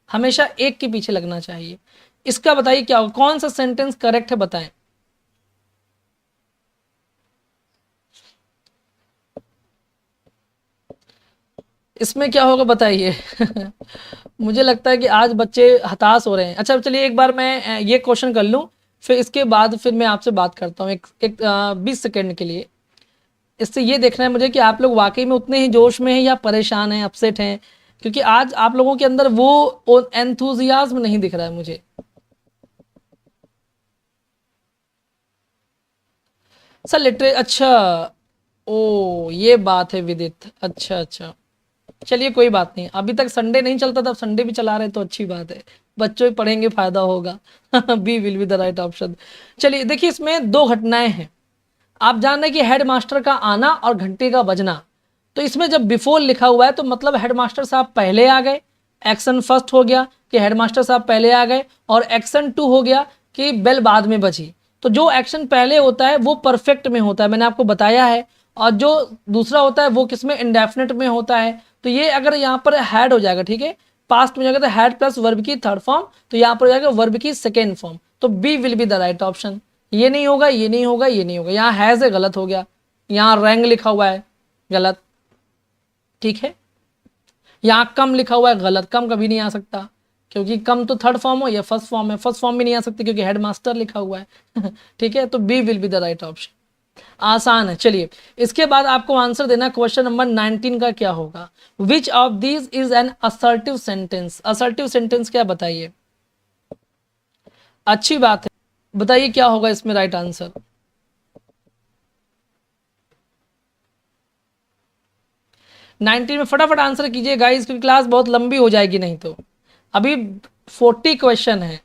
हमेशा एक के पीछे लगना चाहिए। इसका बताइए क्या होगा, कौन सा सेंटेंस करेक्ट है बताएं। इसमें क्या होगा बताइए मुझे लगता है कि आज बच्चे हताश हो रहे हैं। अच्छा चलिए एक बार मैं ये क्वेश्चन कर लूं, फिर इसके बाद फिर मैं आपसे बात करता हूँ एक 20 सेकेंड के लिए। इससे ये देखना है मुझे कि आप लोग वाकई में उतने ही जोश में हैं या परेशान हैं, अपसेट हैं, क्योंकि आज आप लोगों के अंदर वो एंथुजियाज्म नहीं दिख रहा है मुझे। सर लिटरे, अच्छा, ओ ये बात है विदित, अच्छा अच्छा, चलिए कोई बात नहीं, अभी तक संडे नहीं चलता था, अब संडे भी चला रहे तो अच्छी बात है, बच्चों पढ़ेंगे फायदा होगा B will be the right option. चलिए देखिए इसमें दो घटनाएं हैं, आप जान रहे हैं कि हेडमास्टर का आना और घंटे का बजना, तो इसमें जब बिफोर लिखा हुआ है तो मतलब हेडमास्टर साहब पहले आ गए, एक्शन फर्स्ट हो गया कि हेडमास्टर साहब पहले आ गए, और एक्शन 2 हो गया कि बेल बाद में बजी। तो जो एक्शन पहले होता है वो परफेक्ट में होता है, मैंने आपको बताया है, और जो दूसरा होता है वो किसमें, इंडेफिनिट में होता है। तो ये अगर यहाँ पर हैड हो जाएगा, ठीक है, पास्ट में जाएगा तो हैड प्लस वर्ब की थर्ड फॉर्म, तो यहाँ पर हो जाएगा वर्ब की सेकेंड फॉर्म, तो B will be the right option. ये नहीं होगा, ये नहीं होगा, ये नहीं होगा, यहाँ हैज है गलत हो गया, यहाँ रैंग लिखा हुआ है गलत, ठीक है, यहाँ कम लिखा हुआ है गलत, कम कभी नहीं आ सकता, क्योंकि कम तो थर्ड फॉर्म हो या फर्स्ट फॉर्म है, फर्स्ट फॉर्म भी नहीं आ सकती क्योंकि हेडमास्टर लिखा हुआ है ठीक है, तो B will be the right option, आसान है। चलिए इसके बाद आपको आंसर देना, क्वेश्चन नंबर 19 का क्या होगा, विच of these is an assertive sentence. Assertive sentence क्या बताइए, अच्छी बात है, बताइए क्या होगा इसमें राइट आंसर। 19 में फटाफट आंसर कीजिए गाइस, क्योंकि क्लास बहुत लंबी हो जाएगी नहीं तो, अभी 40 क्वेश्चन है,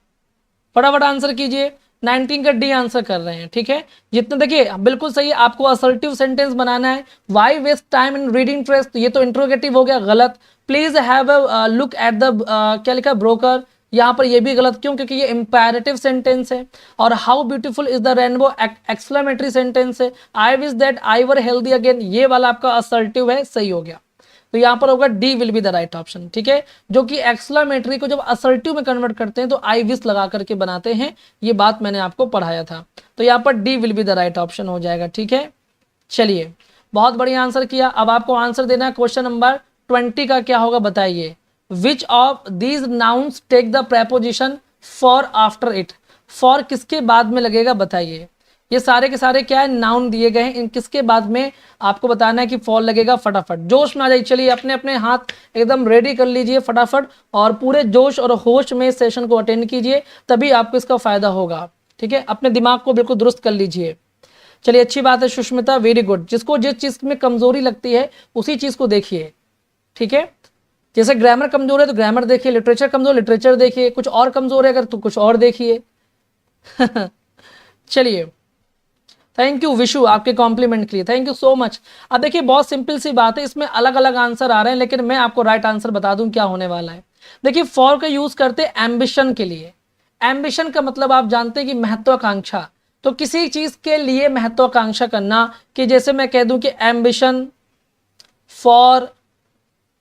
फटाफट आंसर कीजिए। 19 का डी आंसर कर रहे हैं, ठीक है, जितने देखिए बिल्कुल सही है, आपको असर्टिव सेंटेंस बनाना है। Why waste time in reading trash, तो ये तो इंट्रोगेटिव हो गया गलत। Please have a look at the क्या लिखा ब्रोकर, यहाँ पर ये भी गलत, क्यों, क्योंकि ये इंपैरेटिव सेंटेंस है। और how beautiful is the rainbow exclamatory sentence है। I wish that I were healthy again, ये वाला आपका असर्टिव है, सही हो गया, तो यहाँ पर होगा D will be the right option, ठीक है, जो कि एक्सक्लेमेटरी को जब असर्टिव में कन्वर्ट करते हैं तो आई विश लगा करके बनाते हैं, ये बात मैंने आपको पढ़ाया था, तो यहाँ पर D will be the right option हो जाएगा, ठीक है। चलिए बहुत बढ़िया आंसर किया, अब आपको आंसर देना है क्वेश्चन नंबर 20 का क्या होगा बताइए, which of these nouns take the preposition for after it. For किसके बाद में लगेगा बताइए, ये सारे के सारे क्या है, नाउन दिए गए हैं। इन किसके बाद में आपको बताना है कि फॉल लगेगा। फटाफट जोश में आ जाइए, चलिए अपने अपने हाथ एकदम रेडी कर लीजिए फटाफट, और पूरे जोश और होश में इस सेशन को अटेंड कीजिए, तभी आपको इसका फायदा होगा। ठीक है, अपने दिमाग को बिल्कुल दुरुस्त कर लीजिए। चलिए अच्छी बात है सुष्मिता, वेरी गुड। जिसको जिस चीज में कमजोरी लगती है उसी चीज को देखिए। ठीक है, जैसे ग्रामर कमजोर है तो ग्रामर देखिए, लिटरेचर कमजोर लिटरेचर देखिए, कुछ और कमजोर है अगर तो कुछ और देखिए। चलिए, थैंक यू विशु आपके कॉम्प्लीमेंट के लिए, थैंक यू सो मच। अब देखिए बहुत सिंपल सी बात है, इसमें अलग अलग आंसर आ रहे हैं, लेकिन मैं आपको राइट आंसर बता दूं क्या होने वाला है। देखिए फॉर का यूज करते हैं एम्बिशन के लिए। एम्बिशन का मतलब आप जानते हैं कि महत्वाकांक्षा। तो किसी चीज के लिए महत्वाकांक्षा करना, कि जैसे मैं कह दूं कि एम्बिशन फॉर,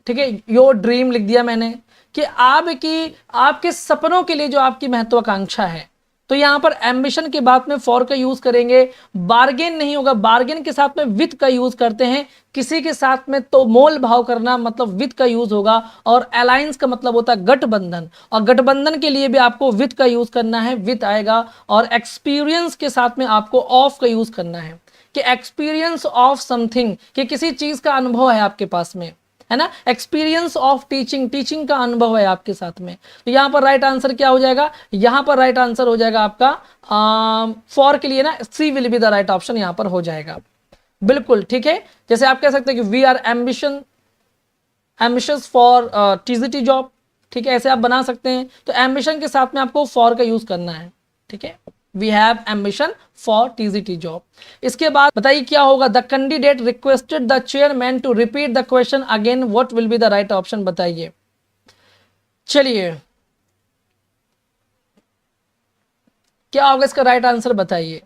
ठीक है, योर ड्रीम लिख दिया मैंने, कि आपके सपनों के लिए जो आपकी महत्वाकांक्षा है, तो यहां पर एम्बिशन के बाद में फॉर का यूज करेंगे। बार्गेन नहीं होगा, बार्गेन के साथ में विथ का यूज करते हैं। किसी के साथ में तो मोल भाव करना मतलब विथ का यूज होगा। और अलायंस का मतलब होता है गठबंधन, और गठबंधन के लिए भी आपको विथ का यूज करना है, विथ आएगा। और एक्सपीरियंस के साथ में आपको ऑफ का यूज करना है, कि एक्सपीरियंस ऑफ समथिंग, कि किसी चीज का अनुभव है आपके पास में, है ना। एक्सपीरियंस ऑफ टीचिंग, टीचिंग का अनुभव है आपके साथ में। तो यहां पर राइट आंसर क्या हो जाएगा, यहां पर राइट आंसर हो जाएगा आपका फॉर के लिए ना, C will be the right option यहां पर हो जाएगा। बिल्कुल ठीक है, जैसे आप कह सकते हैं कि we are ambitious for TGT job. ठीक है, ऐसे आप बना सकते हैं। तो एम्बिशन के साथ में आपको फॉर का यूज करना है। ठीक है, we have ambition for TGT job. इसके बाद बताइए क्या होगा, the candidate requested the chairman to repeat the question again, what will be the right option, बताइए। चलिए क्या होगा इसका राइट आंसर, बताइए।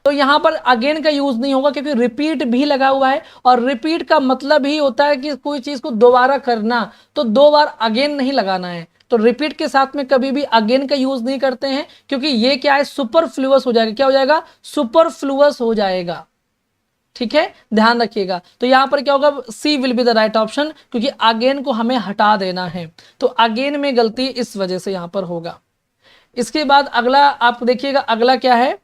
तो यहां पर अगेन का यूज नहीं होगा, क्योंकि रिपीट भी लगा हुआ है, और रिपीट का मतलब ही होता है कि कोई चीज को दोबारा करना, तो दो बार अगेन नहीं लगाना है। तो रिपीट के साथ में कभी भी अगेन का यूज नहीं करते हैं, क्योंकि ये क्या है, सुपरफ्लुअस हो जाएगा। क्या हो जाएगा, सुपरफ्लुअस हो जाएगा। ठीक है, ध्यान रखिएगा। तो यहां पर क्या होगा, C will be the right option, क्योंकि अगेन को हमें हटा देना है। तो अगेन में गलती इस वजह से यहां पर होगा। इसके बाद अगला आप देखिएगा, अगला क्या है,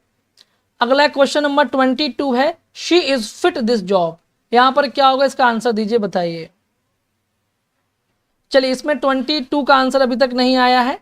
अगला क्वेश्चन नंबर 22 है, she is fit this job. यहां पर क्या होगा, इसका आंसर दीजिए, बताइए। चलिए, इसमें 22 का आंसर अभी तक नहीं आया है।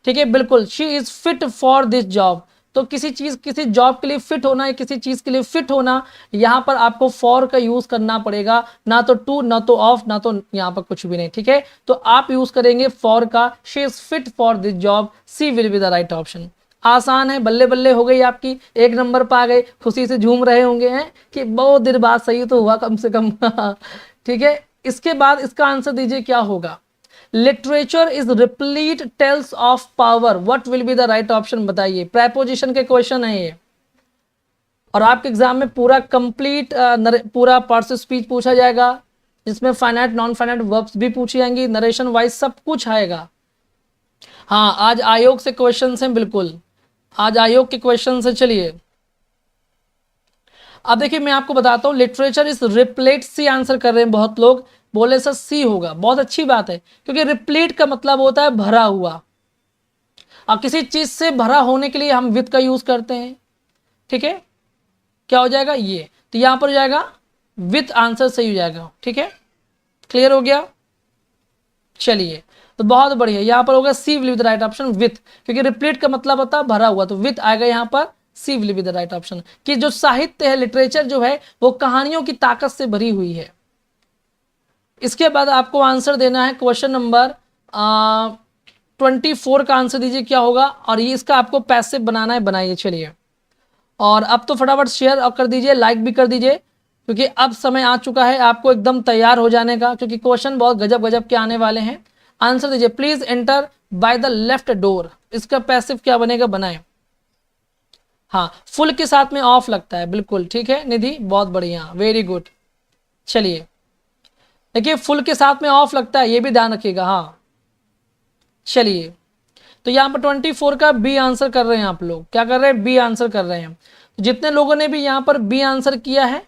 ठीक है, बिल्कुल, she is fit for this job. तो किसी चीज, किसी जॉब के लिए फिट होना है, किसी चीज के लिए फिट होना, यहां पर आपको फॉर का यूज करना पड़ेगा, ना तो टू, ना तो ऑफ, ना तो यहां पर कुछ भी नहीं। ठीक है, तो आप यूज करेंगे फॉर का, she is fit for this job, C will be the right option. आसान है, बल्ले बल्ले हो गई आपकी, एक नंबर पर आ गए, खुशी से झूम रहे होंगे हैं कि बहुत देर बाद सही तो हुआ कम से कम। ठीक है, इसके बाद इसका आंसर दीजिए क्या होगा। Literature is replete tales of power, what will be the right option, बताइए। प्रेपोजिशन के क्वेश्चन है ये, और आपके एग्जाम में पूरा कंप्लीट पूरा पार्ट्स ऑफ स्पीच पूछा जाएगा, जिसमें फाइनाइट नॉन फाइनाइट वर्ब्स भी पूछी जाएंगी, नरेशन वाइज सब कुछ आएगा। हाँ, आज आयोग से क्वेश्चन हैं, बिल्कुल आज आयोग के क्वेश्चन से। चलिए अब देखिए मैं आपको बताता हूँ, literature is replete, C answer कर रहे हैं बहुत लोग, बोले सर सी होगा, बहुत अच्छी बात है, क्योंकि रिप्लीट का मतलब होता है भरा हुआ, और किसी चीज से भरा होने के लिए हम विथ का यूज करते हैं। ठीक है, क्या हो जाएगा ये, तो यहां पर हो जाएगा विथ, आंसर सही हो जाएगा। ठीक है, क्लियर हो गया। चलिए, तो बहुत बढ़िया, यहां पर होगा C will be the right option, with, क्योंकि रिप्लीट का मतलब होता है भरा हुआ, तो विथ आएगा यहां पर, C will be the right option. कि जो साहित्य है, लिटरेचर जो है, वो कहानियों की ताकत से भरी हुई है। इसके बाद आपको आंसर देना है क्वेश्चन नंबर 24 का आंसर दीजिए क्या होगा, और ये इसका आपको पैसिव बनाना है, बनाइए। चलिए, और अब तो फटाफट शेयर और कर दीजिए, लाइक भी कर दीजिए, क्योंकि अब समय आ चुका है आपको एकदम तैयार हो जाने का, क्योंकि क्वेश्चन बहुत गजब गजब के आने वाले हैं। आंसर दीजिए, please enter by the left door. इसका पैसिव क्या बनेगा, बनाए। हाँ, फुल के साथ में ऑफ लगता है, बिल्कुल ठीक है निधि, बहुत बढ़िया, वेरी गुड। चलिए, देखिए फुल के साथ में ऑफ लगता है, ये भी ध्यान रखिएगा। हाँ, चलिए, तो यहाँ पर 24 का बी आंसर कर रहे हैं आप लोग, क्या कर रहे हैं, बी आंसर कर रहे हैं। तो जितने लोगों ने भी यहाँ पर बी आंसर किया है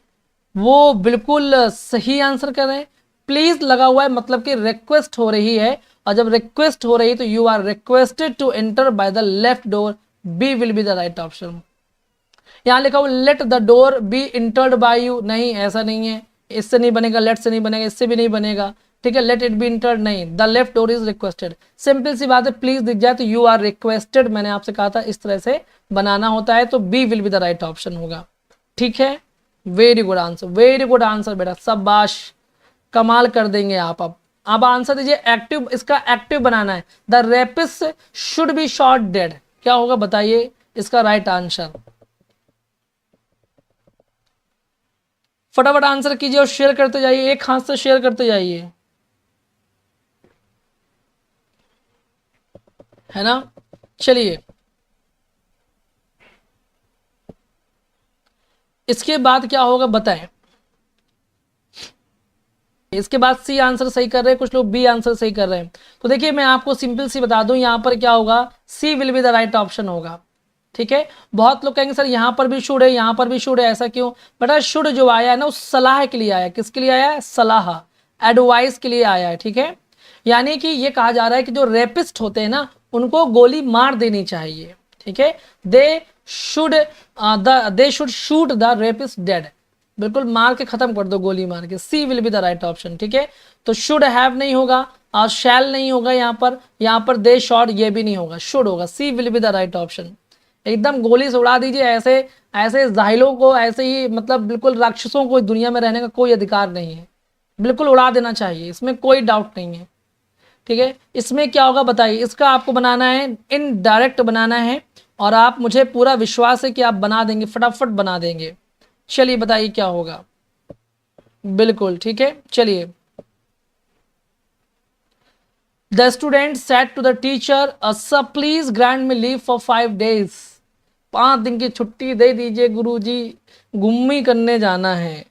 वो बिल्कुल सही आंसर कर रहे हैं। प्लीज लगा हुआ है, मतलब कि रिक्वेस्ट हो रही है, और जब रिक्वेस्ट हो रही है तो you are requested to enter by the left door, B will be the right option. यहाँ लिखा हुआ let the door be entered by you, नहीं ऐसा नहीं है, इससे नहीं बनेगा, लेट से नहीं बनेगा, इससे भी नहीं बनेगा, ठीक है। लेट इट बी इंटर्ड नहीं, the left door is requested, simple सी बात है, प्लीज दिख जाए तो यू आर रिक्वेस्टेड, मैंने आपसे कहा था इस तरह से बनाना होता है, तो B will be the right option होगा, ठीक है। Very good answer, very good answer बेटा, शाबाश, कमाल कर देंगे आप। अब आंसर दीजिए, एक्टिव, इसका एक्टिव बनाना है, the rapist should be shot dead, क्या होगा बताइए इसका राइट आंसर, फटाफट आंसर कीजिए और शेयर करते जाइए, एक हाथ से शेयर करते जाइए, है ना। चलिए इसके बाद क्या होगा बताएं, इसके बाद सी आंसर सही कर रहे हैं, कुछ लोग बी आंसर सही कर रहे हैं, तो देखिए मैं आपको सिंपल सी बता दूं, यहां पर क्या होगा, C will be the right option होगा, ठीक है। बहुत लोग कहेंगे सर यहां पर भी शुड है, यहां पर भी शुड है, ऐसा क्यों बेटा, शुड जो आया है ना उस सलाह के लिए आया है, किसके लिए आया है, सलाह, एडवाइस के लिए आया है, ठीक है। यानी कि ये कहा जा रहा है कि जो रेपिस्ट होते हैं ना उनको गोली मार देनी चाहिए, ठीक है, they should shoot the rapist dead, बिल्कुल मार के खत्म कर दो, गोली मार के, C will be the right option, ठीक है। तो शुड हैव नहीं होगा और शैल नहीं होगा, यहाँ पर दे शॉट ये भी नहीं होगा, शुड होगा, C will be the right option. एकदम गोली से उड़ा दीजिए, ऐसे ऐसे जाहिलों को, ऐसे ही मतलब बिल्कुल राक्षसों को दुनिया में रहने का कोई अधिकार नहीं है, बिल्कुल उड़ा देना चाहिए, इसमें कोई डाउट नहीं है, ठीक है। इसमें क्या होगा बताइए, इसका आपको बनाना है, इनडायरेक्ट बनाना है, और आप, मुझे पूरा विश्वास है कि आप बना देंगे, फटाफट बना देंगे। चलिए बताइए क्या होगा, बिल्कुल ठीक है। चलिए, the student said to the teacher, sir please grant me leave for 5 days, 5 दिन की छुट्टी दे दीजिए गुरुजी, घूमने करने जाना है।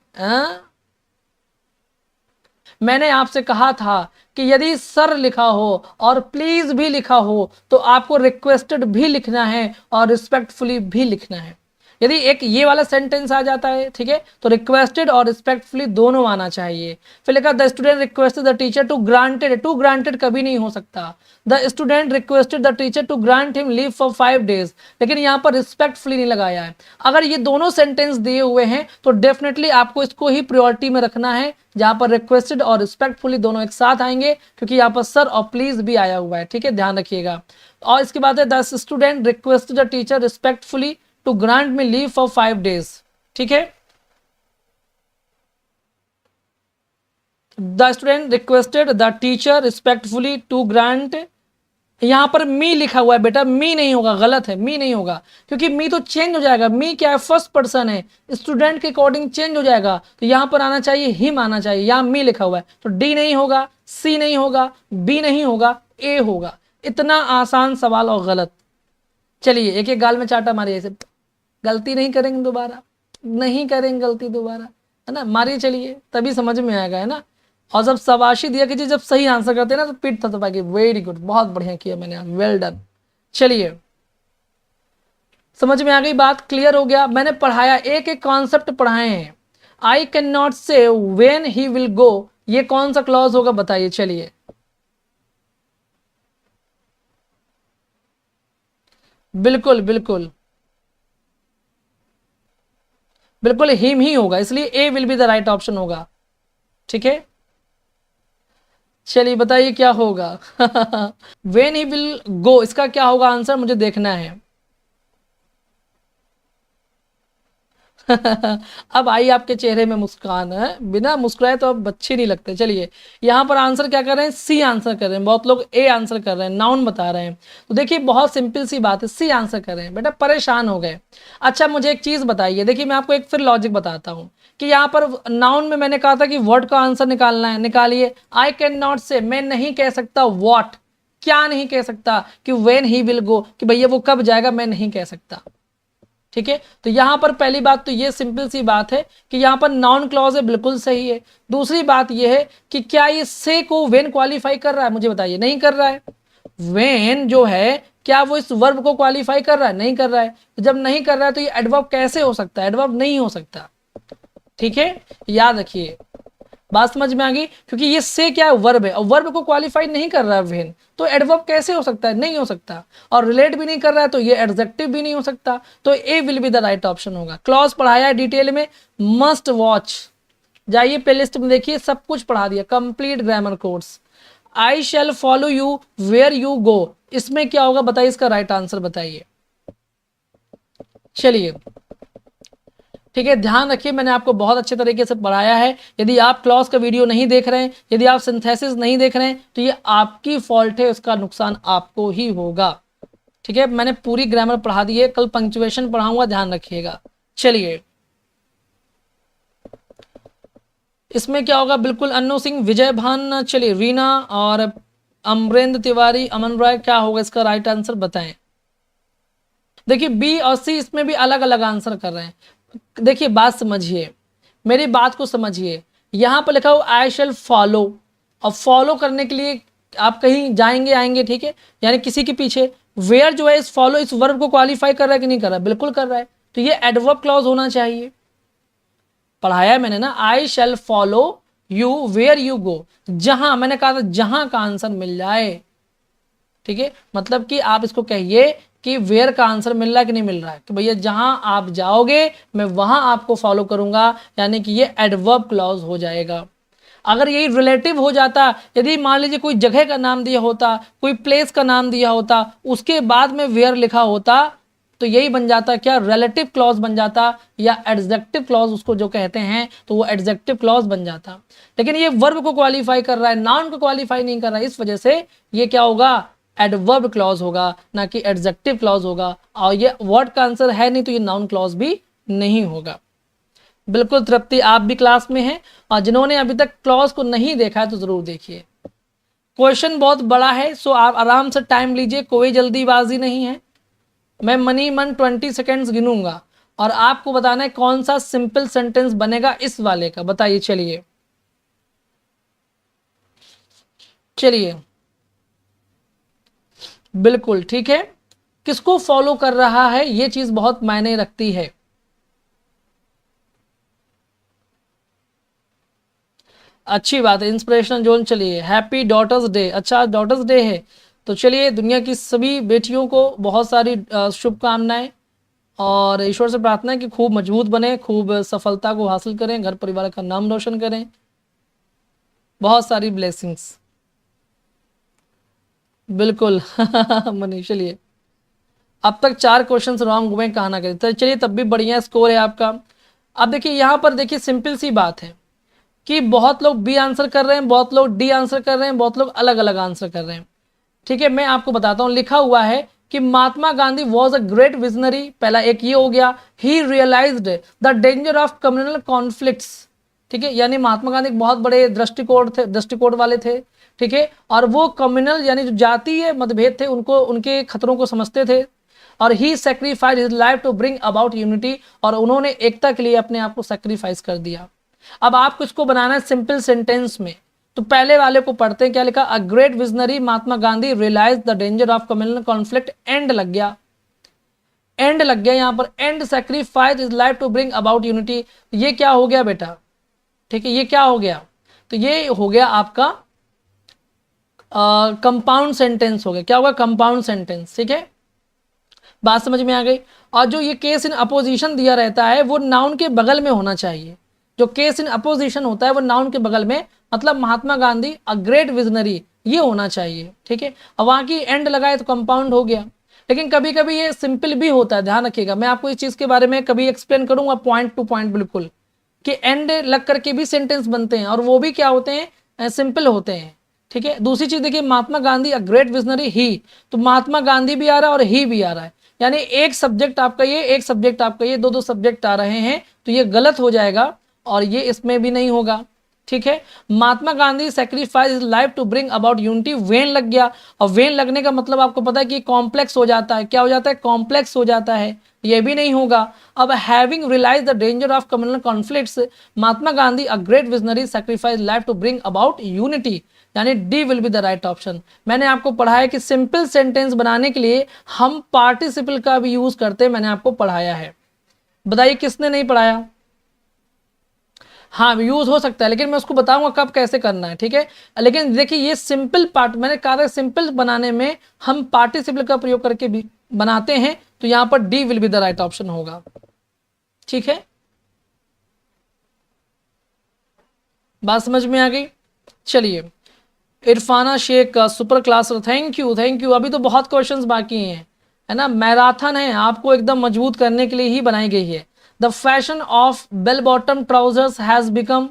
मैंने आपसे कहा था कि यदि सर लिखा हो और प्लीज भी लिखा हो तो आपको रिक्वेस्टेड भी लिखना है और रिस्पेक्टफुली भी लिखना है। यदि एक ये वाला सेंटेंस आ जाता है, ठीक है, तो रिक्वेस्टेड और रिस्पेक्टफुली दोनों आना चाहिए। फिर लिखा the student requested the teacher to granted, to granted कभी नहीं हो सकता, the student requested the teacher to grant him leave for 5 days, लेकिन यहाँ पर रिस्पेक्टफुली नहीं लगाया है। अगर ये दोनों सेंटेंस दिए हुए हैं तो डेफिनेटली आपको इसको ही प्रायोरिटी में रखना है, जहां पर रिक्वेस्टेड और रिस्पेक्टफुली दोनों एक साथ आएंगे, क्योंकि यहाँ पर सर और प्लीज भी आया हुआ है, ठीक है, ध्यान रखिएगा। और इसके बाद है the student requested the teacher respectfully to grant me leave for 5 days, ठीक है। The student requested the teacher respectfully to grant, यहां पर मी लिखा हुआ है बेटा, मी नहीं होगा, गलत है, मी नहीं होगा, क्योंकि मी तो चेंज हो जाएगा, मी क्या है, फर्स्ट पर्सन है, स्टूडेंट के अकॉर्डिंग चेंज हो जाएगा, तो यहां पर आना चाहिए हिम आना चाहिए, यहां मी लिखा हुआ है, तो डी नहीं होगा, सी नहीं होगा, बी नहीं होगा, ए होगा। इतना आसान सवाल और गलत। चलिए एक एक गाल में चाटा मारिए, ऐसे गलती नहीं करेंगे दोबारा, नहीं करेंगे गलती दोबारा, है ना, मारिए, चलिए तभी समझ में आएगा, है ना। और जब शाबाशी दिया कीजिए, जब सही आंसर करते हैं ना तो पीठ थपथपाइए, वेरी गुड, बहुत बढ़िया किया मैंने, वेल डन। चलिए समझ में आ गई बात, क्लियर हो गया, मैंने पढ़ाया, एक एक कॉन्सेप्ट पढ़ाए हैं। आई कैन नॉट से व्हेन ही विल गो, ये कौन सा क्लॉज होगा बताइए, चलिए बिल्कुल बिल्कुल बिल्कुल हिम ही होगा, इसलिए A will be the right option होगा, ठीक है। चलिए बताइए क्या होगा वेन ही विल गो, इसका क्या होगा आंसर, मुझे देखना है अब आई आपके चेहरे में मुस्कान है, बिना मुस्कुराए तो अब अच्छे नहीं लगते। चलिए यहाँ पर आंसर क्या कर रहे हैं, सी आंसर कर रहे हैं, बहुत लोग ए आंसर कर रहे हैं, नाउन बता रहे हैं, तो देखिए बहुत सिंपल सी बात है, सी आंसर कर रहे हैं बेटा, परेशान हो गए। अच्छा मुझे एक चीज बताइए, देखिए मैं आपको एक फिर लॉजिक बताता हूँ कि यहाँ पर नाउन में मैंने कहा था कि वर्ड का आंसर निकालना है, निकालिए। आई कैन नॉट से, मैं नहीं कह सकता, वॉट, क्या नहीं कह सकता, कि वेन ही विल गो, कि भैया वो कब जाएगा, मैं नहीं कह सकता, ठीक है। तो यहां पर पहली बात तो ये सिंपल सी बात है कि यहां पर नाउन क्लॉज है, बिल्कुल सही है। दूसरी बात ये है कि क्या ये से को वेन क्वालिफाई कर रहा है, मुझे बताइए, नहीं कर रहा है। वेन जो है क्या वो इस वर्ब को क्वालिफाई कर रहा है, नहीं कर रहा है। तो जब नहीं कर रहा है तो ये एडवर्ब कैसे हो सकता है, एडवर्ब नहीं हो सकता, ठीक है, याद रखिए बात समझ में आ गई? क्योंकि ये से क्या है, वर्ब है, और वर्ब को क्वालिफाई नहीं कर रहा है व्हेन, तो एडवर्ब कैसे हो सकता है? नहीं हो सकता। और रिलेट भी नहीं कर रहा है तो ये एडजेक्टिव भी नहीं हो सकता, तो A will be the right option होगा। क्लॉज पढ़ाया है डिटेल में, मस्ट वॉच, जाइए प्लेलिस्ट में देखिए, सब कुछ पढ़ा दिया, complete grammar course. I shall follow you where you go, इसमें क्या होगा बताइए, इसका राइट आंसर बताइए। चलिए ठीक है, ध्यान रखिए, मैंने आपको बहुत अच्छे तरीके से पढ़ाया है। यदि आप क्लॉज का वीडियो नहीं देख रहे हैं, यदि आप सिंथेसिस नहीं देख रहे हैं, तो ये आपकी फॉल्ट है, उसका नुकसान आपको ही होगा। ठीक है, मैंने पूरी ग्रामर पढ़ा दी है, कल पंक्चुएशन पढ़ाऊंगा, ध्यान रखिएगा। चलिए इसमें क्या होगा, बिल्कुल अन्नू सिंह, विजय भान, चलिए रीना और अमरेंद्र तिवारी, अमन राय, क्या होगा इसका राइट आंसर बताएं। देखिए बी और सी इसमें भी अलग अलग आंसर कर रहे हैं। देखिए बात समझिए, मेरी बात को समझिए, यहाँ पर लिखा हुआ आई शैल फॉलो, और फॉलो करने के लिए आप कहीं जाएंगे आएंगे, ठीक है, यानी किसी के पीछे। वेयर जो है इस फॉलो इस वर्ब को क्वालिफाई कर रहा है कि नहीं कर रहा है? बिल्कुल कर रहा है, तो ये एडवर्ब क्लॉज होना चाहिए। पढ़ाया मैंने ना, I shall follow you where you go, जहां, मैंने कहा था जहां का आंसर मिल जाए। ठीक है, मतलब कि आप इसको कहिए कि वेयर का आंसर मिल रहा है कि नहीं मिल रहा है, कि भैया जहां आप जाओगे मैं वहां आपको फॉलो करूंगा, यानी कि ये एडवर्ब क्लॉज हो जाएगा। अगर यही रिलेटिव हो जाता, यदि मान लीजिए कोई जगह का नाम दिया होता, कोई प्लेस का नाम दिया होता, उसके बाद में वेयर लिखा होता, तो यही बन जाता क्या, रिलेटिव क्लॉज बन जाता, या एडजेक्टिव क्लॉज उसको जो कहते हैं, तो वो एडजेक्टिव क्लॉज बन जाता। लेकिन ये वर्ब को क्वालिफाई कर रहा है, नाउन को क्वालिफाई नहीं कर रहा है, इस वजह से ये क्या होगा, एडवर्ब क्लॉज होगा, ना कि एडजेक्टिव क्लॉज होगा। और ये वर्ड का आंसर है नहीं, तो ये नाउन क्लॉज भी नहीं होगा। बिल्कुल तृप्ति, आप भी क्लास में हैं, और जिन्होंने अभी तक क्लॉज को नहीं देखा है तो जरूर देखिए। क्वेश्चन बहुत बड़ा है, सो आप आराम से टाइम लीजिए, कोई जल्दीबाजी नहीं है। मैं मनी मन 20 सेकेंड्स गिनूंगा और आपको बताना है कौन सा सिंपल सेंटेंस बनेगा इस वाले का, बताइए। चलिए चलिए बिल्कुल ठीक है, किसको फॉलो कर रहा है ये चीज बहुत मायने रखती है। अच्छी बात है, इंस्पिरेशनल जोन। चलिए हैप्पी डॉटर्स डे, अच्छा डॉटर्स डे है, तो चलिए दुनिया की सभी बेटियों को बहुत सारी शुभकामनाएं, और ईश्वर से प्रार्थना है कि खूब मजबूत बने, खूब सफलता को हासिल करें, घर परिवार का नाम रोशन करें, बहुत सारी ब्लेसिंग्स। बिल्कुल मनीष, चलिए अब तक 4 क्वेश्चन रॉन्ग हुए, कहा ना करें, तो चलिए तब भी बढ़िया स्कोर है आपका। अब देखिए यहाँ पर देखिए सिंपल सी बात है कि बहुत लोग बी आंसर कर रहे हैं, बहुत लोग डी आंसर कर रहे हैं, बहुत लोग अलग अलग आंसर कर रहे हैं। ठीक है, मैं आपको बताता हूँ, लिखा हुआ है कि Mahatma Gandhi was a great visionary, पहला एक ये हो गया, he realized the danger of communal conflicts. ठीक है, यानी महात्मा गांधी बहुत बड़े दृष्टिकोण वाले थे। ठीक है, और वो कम्युनल यानी जो जातीय मतभेद थे उनको, उनके खतरों को समझते थे। और he sacrifice his life to bring about unity, और उन्होंने एकता के लिए अपने आप को सेक्रीफाइस कर दिया। अब आपको इसको बनाना है सिंपल सेंटेंस में, तो पहले वाले को पढ़ते हैं, क्या लिखा, a great visionary Mahatma Gandhi realise the danger of communal conflict, and लग गया, एंड लग गया यहाँ पर, and sacrifice is life to bring about unity. ये क्या हो गया बेटा, ठीक है, ये क्या हो गया, तो ये हो गया आपका कंपाउंड सेंटेंस हो गया। क्या होगा, कंपाउंड सेंटेंस। ठीक है, बात समझ में आ गई। और जो ये केस इन अपोजिशन दिया रहता है वो नाउन के बगल में होना चाहिए, जो केस इन अपोजिशन होता है वो नाउन के बगल में, मतलब महात्मा गांधी अ ग्रेट विजनरी, ये होना चाहिए। ठीक है, अब वहां की एंड लगाए तो कंपाउंड हो गया। लेकिन कभी कभी ये सिंपल भी होता है, ध्यान रखिएगा, मैं आपको इस चीज के बारे में कभी एक्सप्लेन करूंगा पॉइंट टू पॉइंट, बिल्कुल, कि एंड लग करके भी सेंटेंस बनते हैं और वो भी क्या होते हैं, सिंपल होते हैं। ठीक है, दूसरी चीज देखिए, महात्मा गांधी अ ग्रेट विजनरी ही, तो महात्मा गांधी भी आ रहा है और ही भी आ रहा है, यानी एक सब्जेक्ट आपका ये, एक सब्जेक्ट आपका ये, दो दो सब्जेक्ट आ रहे हैं, तो ये गलत हो जाएगा और ये इसमें भी नहीं होगा। ठीक है, Mahatma Gandhi sacrifice life to bring about unity, वेन लग गया, और वेन लगने का मतलब आपको पता है कि कॉम्प्लेक्स हो जाता है, क्या हो जाता है, कॉम्प्लेक्स हो जाता है, ये भी नहीं होगा। अब having realise the danger of communal conflicts, Mahatma Gandhi a great visionary sacrifice life to bring about unity, यानी D will be the right option. मैंने आपको पढ़ाया कि सिंपल सेंटेंस बनाने के लिए हम पार्टिसिपल का भी यूज करते हैं, मैंने आपको पढ़ाया है। बताइए किसने नहीं पढ़ाया। हाँ यूज हो सकता है, लेकिन मैं उसको बताऊंगा कब कैसे करना है, ठीक है। लेकिन देखिए ये सिंपल पार्ट मैंने कहा था, सिंपल बनाने में हम पार्टिसिपल का प्रयोग करके भी बनाते हैं, तो यहां पर D will be the right option होगा, ठीक है। बात समझ में आ गई। चलिए, इरफाना शेख का super class, thank you thank you. अभी तो बहुत क्वेश्चंस बाकी हैं, है ना, मैराथन है, आपको एकदम मजबूत करने के लिए ही बनाई गई है। The fashion of bell bottom trousers has become,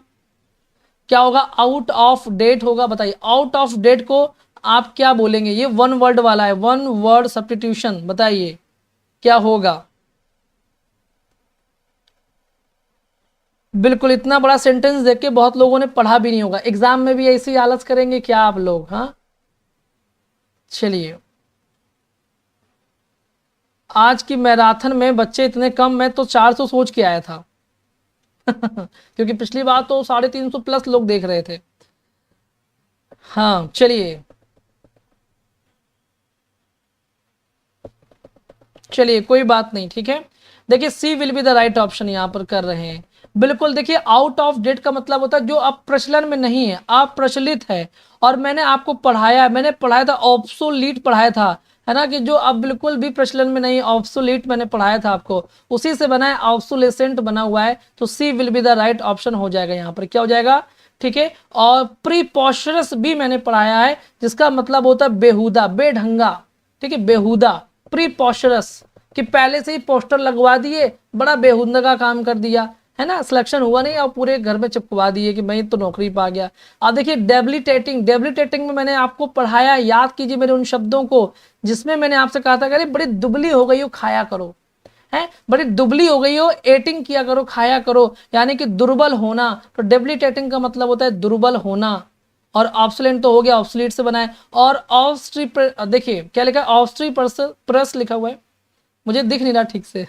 क्या होगा, आउट ऑफ डेट होगा। बताइए आउट ऑफ डेट को आप क्या बोलेंगे, ये वन वर्ड वाला है, वन वर्ड सब्स्टिट्यूशन, बताइए क्या होगा। बिल्कुल, इतना बड़ा सेंटेंस देख के बहुत लोगों ने पढ़ा भी नहीं होगा, एग्जाम में भी ऐसी आलस करेंगे क्या आप लोग, हाँ। चलिए, आज की मैराथन में बच्चे इतने कम, मैं तो 400 सोच के आया था क्योंकि पिछली बार तो 350 प्लस लोग देख रहे थे। हाँ चलिए, चलिए कोई बात नहीं, ठीक है। देखिए C will be the right option यहां पर कर रहे हैं। बिल्कुल, देखिए आउट ऑफ डेट का मतलब होता है जो अब प्रचलन में नहीं है, अप्रचलित है। और मैंने आपको पढ़ाया, मैंने पढ़ाया था ऑब्सोलीट पढ़ाया था, है ना, कि जो अब बिल्कुल भी प्रचलन में नहीं, ऑब्सोलीट मैंने पढ़ाया था आपको, उसी से बना है, ऑब्सोलेसेंट बना हुआ है। तो C will be the right option हो जाएगा यहाँ पर, क्या हो जाएगा, ठीक है। और प्रीपॉस्चरस भी मैंने पढ़ाया है, जिसका मतलब होता है बेहुदा, बेढंगा, ठीक है, बेहुदा, प्रीपॉस्चरस, कि पहले से ही पोस्टर लगवा दिए, बड़ा बेहुदा का काम कर दिया, है ना, सिलेक्शन हुआ नहीं और पूरे घर में चिपकवा दिए कि मैं तो नौकरी पा गया। अब देखिए डेबिलिटेटिंग, डेबिलिटेटिंग में मैंने आपको पढ़ाया, याद कीजिए मेरे उन शब्दों को, जिसमें मैंने आपसे कहा था, अरे बड़ी दुबली हो गई हो, खाया करो, है, बड़ी दुबली हो गई हो, एटिंग किया करो, खाया करो, यानी कि दुर्बल होना। तो डेबिलिटेटिंग का मतलब होता है दुर्बल होना। और ऑब्सोलेंट तो हो गया, ऑब्सोलीट से बना है। और ऑब्स्ट्री, देखिए क्या लिखा है, ऑब्स्ट्री प्रेस लिखा हुआ है, मुझे दिख नहीं रहा ठीक से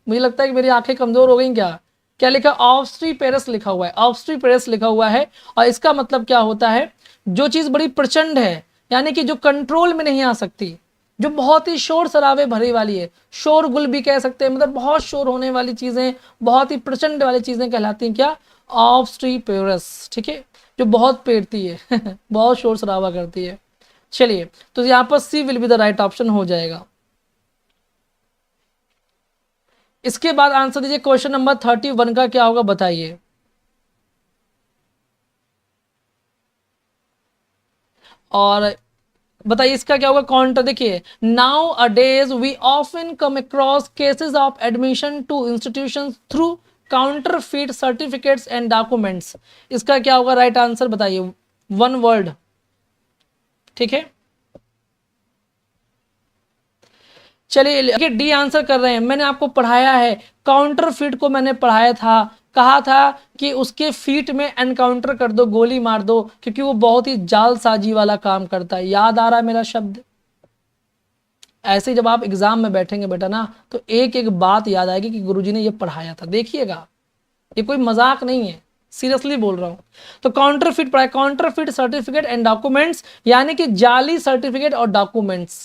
मुझे लगता है कि मेरी आंखें कमजोर हो गई क्या। क्या लिखा, ऑब्स्ट्री पेरस लिखा हुआ है, ऑब्स्ट्री पेरस लिखा हुआ है। और इसका मतलब क्या होता है, जो चीज बड़ी प्रचंड है, यानी कि जो कंट्रोल में नहीं आ सकती, जो बहुत ही शोर शराबे भरी वाली है, शोरगुल भी कह सकते हैं, मतलब बहुत शोर होने वाली चीजें, बहुत ही प्रचंड वाली चीजें कहलाती हैं क्या, ऑब्स्ट्री पेरस, ठीक है, जो बहुत पेड़ती है बहुत शोर शराबा करती है। चलिए, तो यहाँ पर C will be the right option हो जाएगा। इसके बाद आंसर दीजिए, क्वेश्चन नंबर 31 का क्या होगा, बताइए। और बताइए इसका क्या होगा, काउंटर। देखिए, nowadays we often come across cases of admission to institutions through counterfeit certificates and documents. इसका क्या होगा राइट आंसर, बताइए, वन वर्ड, ठीक है। चलिए डी आंसर कर रहे हैं, मैंने आपको पढ़ाया है, काउंटर फीट को मैंने पढ़ाया था, कहा था कि उसके फीट में एनकाउंटर कर दो, गोली मार दो, क्योंकि वो बहुत ही जालसाजी वाला काम करता है। याद आ रहा है मेरा शब्द। ऐसे जब आप एग्जाम में बैठेंगे बेटा ना, तो एक एक बात याद आएगी कि गुरुजी ने ये पढ़ाया था, देखिएगा, ये कोई मजाक नहीं है, सीरियसली बोल रहा हूं। तो काउंटर फीट पढ़ाया, counter feet certificate and documents, यानी कि जाली सर्टिफिकेट और डॉक्यूमेंट्स,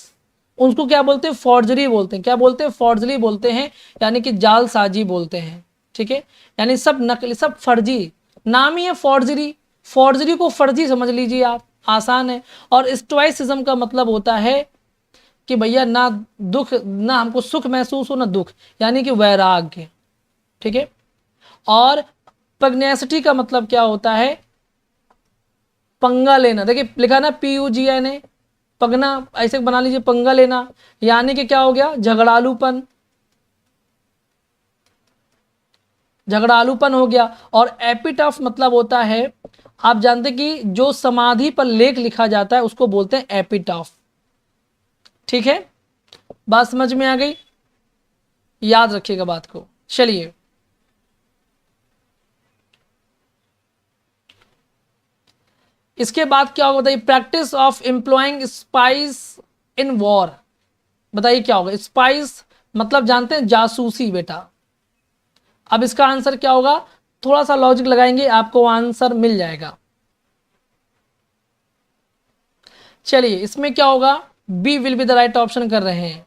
उसको क्या बोलते हैं, फॉर्जरी बोलते हैं। क्या बोलते हैं, फॉर्जरी बोलते हैं, यानी कि जालसाजी बोलते हैं, ठीक है। यानी सब नकली, सब फर्जी, नाम ही है फॉर्जरी, फॉर्जरी को फर्जी समझ लीजिए आप, आसान है। और स्टोइसिज्म का मतलब होता है कि भैया ना दुख, ना हमको सुख महसूस हो ना दुख, यानी कि वैराग्य, ठीक है। और पग्नेसिटी का मतलब क्या होता है, पंगा लेना। देखिए लिखा ना PUGNA, पगना, ऐसे बना लीजिए, पंगा लेना, यानी कि क्या हो गया, झगड़ालूपन, झगड़ालूपन हो गया। और एपिटफ मतलब होता है, आप जानते कि जो समाधि पर लेख लिखा जाता है उसको बोलते हैं एपिटफ, ठीक है। बात समझ में आ गई, याद रखिएगा बात को। चलिए, इसके बाद क्या होगा, बताइए, practice of employing spice in war. बताइए क्या होगा, स्पाइस मतलब जानते हैं, जासूसी बेटा। अब इसका आंसर क्या होगा, थोड़ा सा लॉजिक लगाएंगे आपको आंसर मिल जाएगा। चलिए, इसमें क्या होगा, B will be the right option कर रहे हैं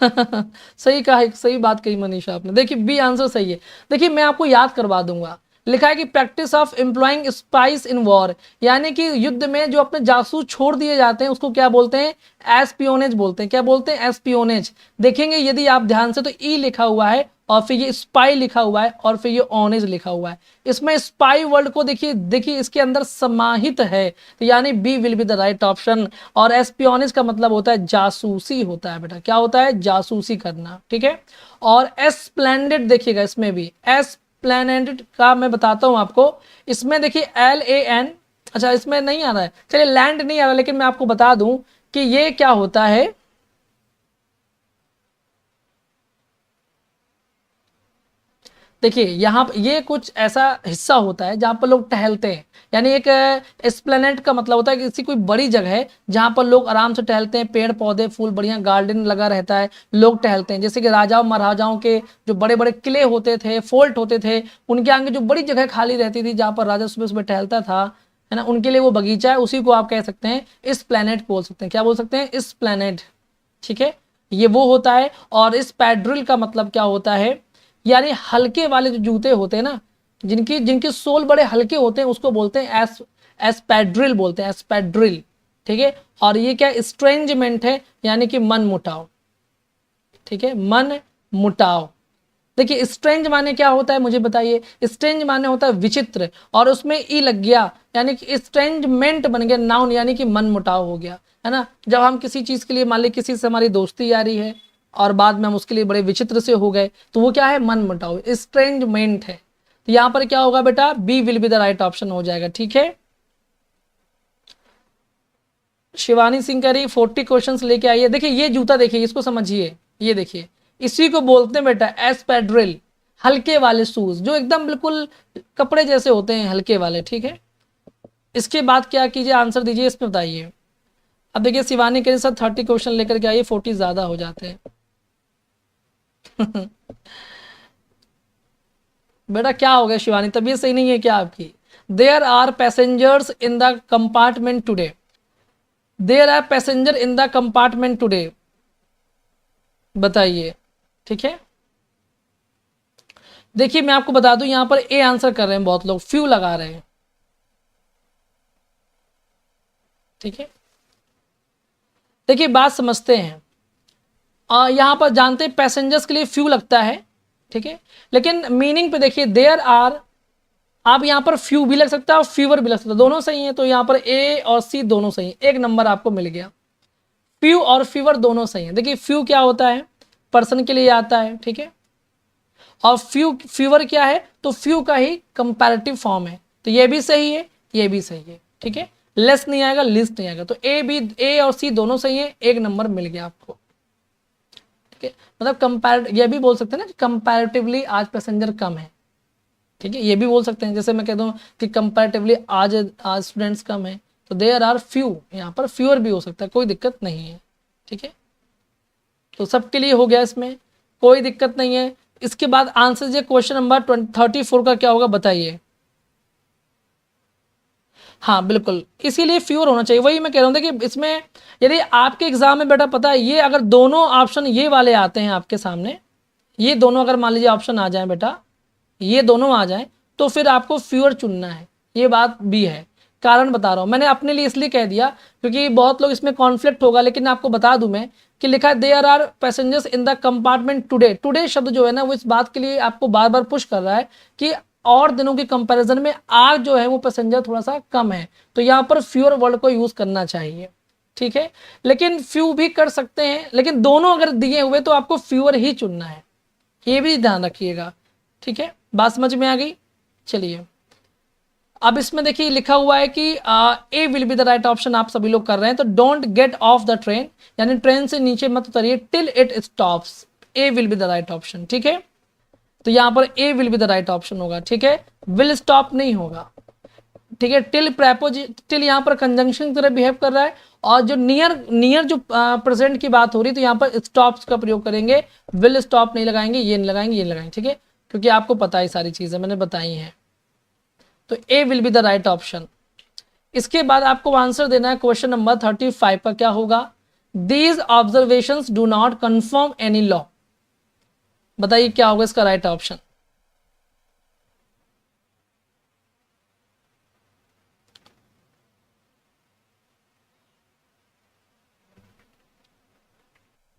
सही कहा, सही बात कही मनीषा आपने। देखिए बी आंसर सही है। देखिए मैं आपको याद करवा दूंगा, लिखा है कि practice of employing spice in war, यानी कि युद्ध में जो अपने जासूस छोड़ दिए जाते हैं उसको क्या बोलते हैं, एस्पियोनेज बोलते हैं। क्या बोलते हैं, एस्पियोनेज। देखेंगे यदि आप ध्यान से तो ई लिखा हुआ है और फिर ये स्पाई लिखा हुआ है और फिर ये ऑनेज लिखा हुआ है। इसमें स्पाई वर्ड को देखिए, देखिए इसके अंदर समाहित है, तो यानी B will be the right option. और एस्पियोनेज का मतलब होता है जासूसी होता है बेटा, क्या होता है, जासूसी करना, ठीक है। और एस्प्लेंडेड देखिएगा, इसमें भी एस्प्लेनेड का मैं बताता हूं आपको, इसमें देखिए LAN, अच्छा इसमें नहीं आ रहा है, चलिए लैंड नहीं आ रहा, लेकिन मैं आपको बता दूं कि ये क्या होता है। देखिए यहाँ ये कुछ ऐसा हिस्सा होता है जहाँ पर लोग टहलते हैं, यानी एक एस्प्लेनेड का मतलब होता है कि किसी कोई बड़ी जगह है जहाँ पर लोग आराम से टहलते हैं, पेड़ पौधे फूल बढ़िया गार्डन लगा रहता है, लोग टहलते हैं। जैसे कि राजाओं महाराजाओं के जो बड़े बड़े किले होते थे, फोर्ट होते थे, उनके आगे जो बड़ी जगह खाली रहती थी जहाँ पर राजा सुबह सुबह टहलता था, है ना, उनके लिए वो बगीचा है, उसी को आप कह सकते हैं इस प्लेनेट बोल सकते हैं। क्या बोल सकते हैं, इस प्लेनेट, ठीक है, ये वो होता है। और इस पैड्रिल का मतलब क्या होता है, यानी हल्के वाले जो जूते होते हैं ना, जिनकी जिनके सोल बड़े हल्के होते हैं, उसको बोलते हैं एस्पैड्रिल बोलते हैं, एस्पैड्रिल, ठीक है। और ये क्या स्ट्रेंजमेंट है, यानी कि मन मुटाव, ठीक है, मन मुटाव। देखिए स्ट्रेंज माने क्या होता है मुझे बताइए, स्ट्रेंज माने होता है विचित्र, और उसमें ई लग गया यानी कि स्ट्रेंजमेंट बन गया नाउन, यानी कि मन मुटाव हो गया, है ना। जब हम किसी चीज के लिए, मान ली किसी से हमारी दोस्ती यारी है और बाद में हम उसके लिए बड़े विचित्र से हो गए, तो वो क्या है, मन मुटाव, स्ट्रेंजमेंट है। तो यहां पर क्या होगा बेटा, B will be the right option हो जाएगा, ठीक है। शिवानी सिंह कह रही 40 क्वेश्चंस लेके आइए। देखिए ये जूता देखिए, इसको समझिए, ये देखिए, इसी को बोलते हैं बेटा एस्पैड्रिल, हल्के वाले शूज जो एकदम बिल्कुल कपड़े जैसे होते हैं, हल्के वाले, ठीक है। इसके बाद क्या कीजिए, आंसर दीजिए, इसमें बताइए। अब देखिए शिवानी के साथ 30 क्वेश्चन लेकर के आइए, 40 ज्यादा हो जाते हैं। बेटा क्या हो गया शिवानी, तबीयत सही नहीं है क्या आपकी। There are passengers in the compartment today, there are passenger in the compartment today, बताइए, ठीक है। देखिए मैं आपको बता दूं, यहां पर ए आंसर कर रहे हैं बहुत लोग, फ्यू लगा रहे हैं, ठीक है। देखिए बात समझते हैं, यहां पर जानते हैं पैसेंजर्स के लिए फ्यू लगता है, ठीक है, लेकिन मीनिंग पे देखिए, देयर आर, आप यहां पर फ्यू भी लग सकता है और फीवर भी लग सकता है, दोनों सही है। तो यहां पर ए और सी दोनों सही है, एक नंबर आपको मिल गया। फ्यू और फीवर दोनों सही है। देखिए फ्यू क्या होता है, पर्सन के लिए आता है, ठीक है, और फीवर क्या है, तो फ्यू का ही कंपैरेटिव फॉर्म है, तो ये भी सही है, ये भी सही है, ठीक है। लेस नहीं आएगा, लिस्ट नहीं आएगा, तो ए और सी दोनों सही है, एक नंबर मिल गया आपको, ठीक है। मतलब कंपैरेटिव, ये भी बोल सकते हैं ना कि कंपैरेटिवली आज पैसेंजर कम है, ठीक है, ये भी बोल सकते हैं। जैसे मैं कह दूं कि कंपैरेटिवली आज आज स्टूडेंट्स कम है, तो देयर आर फ्यू, यहाँ पर फ्यूअर भी हो सकता है, कोई दिक्कत नहीं है, ठीक है। तो सबके लिए हो गया, इसमें कोई दिक्कत नहीं है। इसके बाद आंसर जो क्वेश्चन नंबर 34 का क्या होगा बताइए। हाँ बिल्कुल, इसीलिए फ्यूर होना चाहिए, वही मैं कह रहा हूँ। देखिए इसमें यदि आपके एग्जाम में बेटा पता है, ये अगर दोनों ऑप्शन ये वाले आते हैं आपके सामने, ये दोनों अगर मान लीजिए ऑप्शन आ जाए बेटा, ये दोनों आ जाए, तो फिर आपको फ्यूअर चुनना है, ये बात भी है। कारण बता रहा हूँ, मैंने अपने लिए इसलिए कह दिया क्योंकि बहुत लोग इसमें कॉन्फ्लिक्ट होगा, लेकिन आपको बता दूं मैं कि लिखा है there are passengers in the compartment today. Today शब्द जो है ना, वो इस बात के लिए आपको बार बार पुश कर रहा है कि और दिनों के कंपैरिजन में आज जो है वो पैसेंजर थोड़ा सा कम है, तो यहाँ पर फ्यूअर वर्ड को यूज करना चाहिए, ठीक है। लेकिन फ्यू भी कर सकते हैं, लेकिन दोनों अगर दिए हुए तो आपको फ्यूअर ही चुनना है, ये भी ध्यान रखिएगा, ठीक है। बात समझ में आ गई, चलिए। अब इसमें देखिए लिखा हुआ है कि A will be the right option, आप सभी लोग कर रहे हैं, तो don't get off the train, यानी ट्रेन से नीचे मत उतरिए till it stops, A will be the right option, ठीक है। तो यहां पर A will be the right option होगा, ठीक है, विल स्टॉप नहीं होगा, ठीक है। टिल टिल यहाँ पर कंजंक्शन की तरह बिहेव कर रहा है, और जो नियर जो प्रेजेंट की बात हो रही है, तो यहाँ पर स्टॉप्स का प्रयोग करेंगे, विल स्टॉप नहीं लगाएंगे, ये नहीं लगाएंगे, ये लगाएंगे, ठीक है, क्योंकि आपको पता है सारी चीजें मैंने बताई हैं। तो A will be the right option. इसके बाद आपको आंसर देना है क्वेश्चन नंबर 35 का, क्या होगा, these observations do not confirm any law. बताइए क्या होगा इसका राइट ऑप्शन।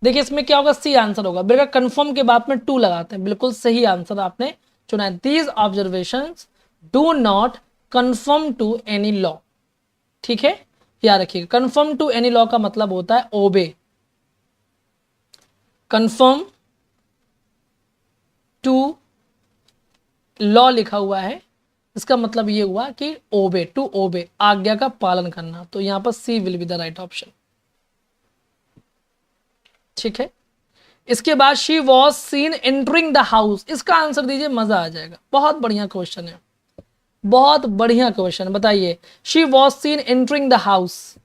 देखिए इसमें क्या होगा, सी आंसर होगा। बिल्कुल कंफर्म के बाद में टू लगाते हैं, बिल्कुल सही आंसर आपने चुना है। These observations do not conform to any law. ठीक है, याद रखिएगा, कंफर्म टू एनी लॉ का मतलब होता है ओबे। कंफर्म टू लॉ लिखा हुआ है, इसका मतलब ये हुआ कि ओबे, टू ओबे, आज्ञा का पालन करना। तो यहां पर C will be the right option. ठीक है, इसके बाद she was seen entering the house, इसका आंसर दीजिए, मजा आ जाएगा। बहुत बढ़िया क्वेश्चन है, बहुत बढ़िया क्वेश्चन। बताइए, she was seen entering the house.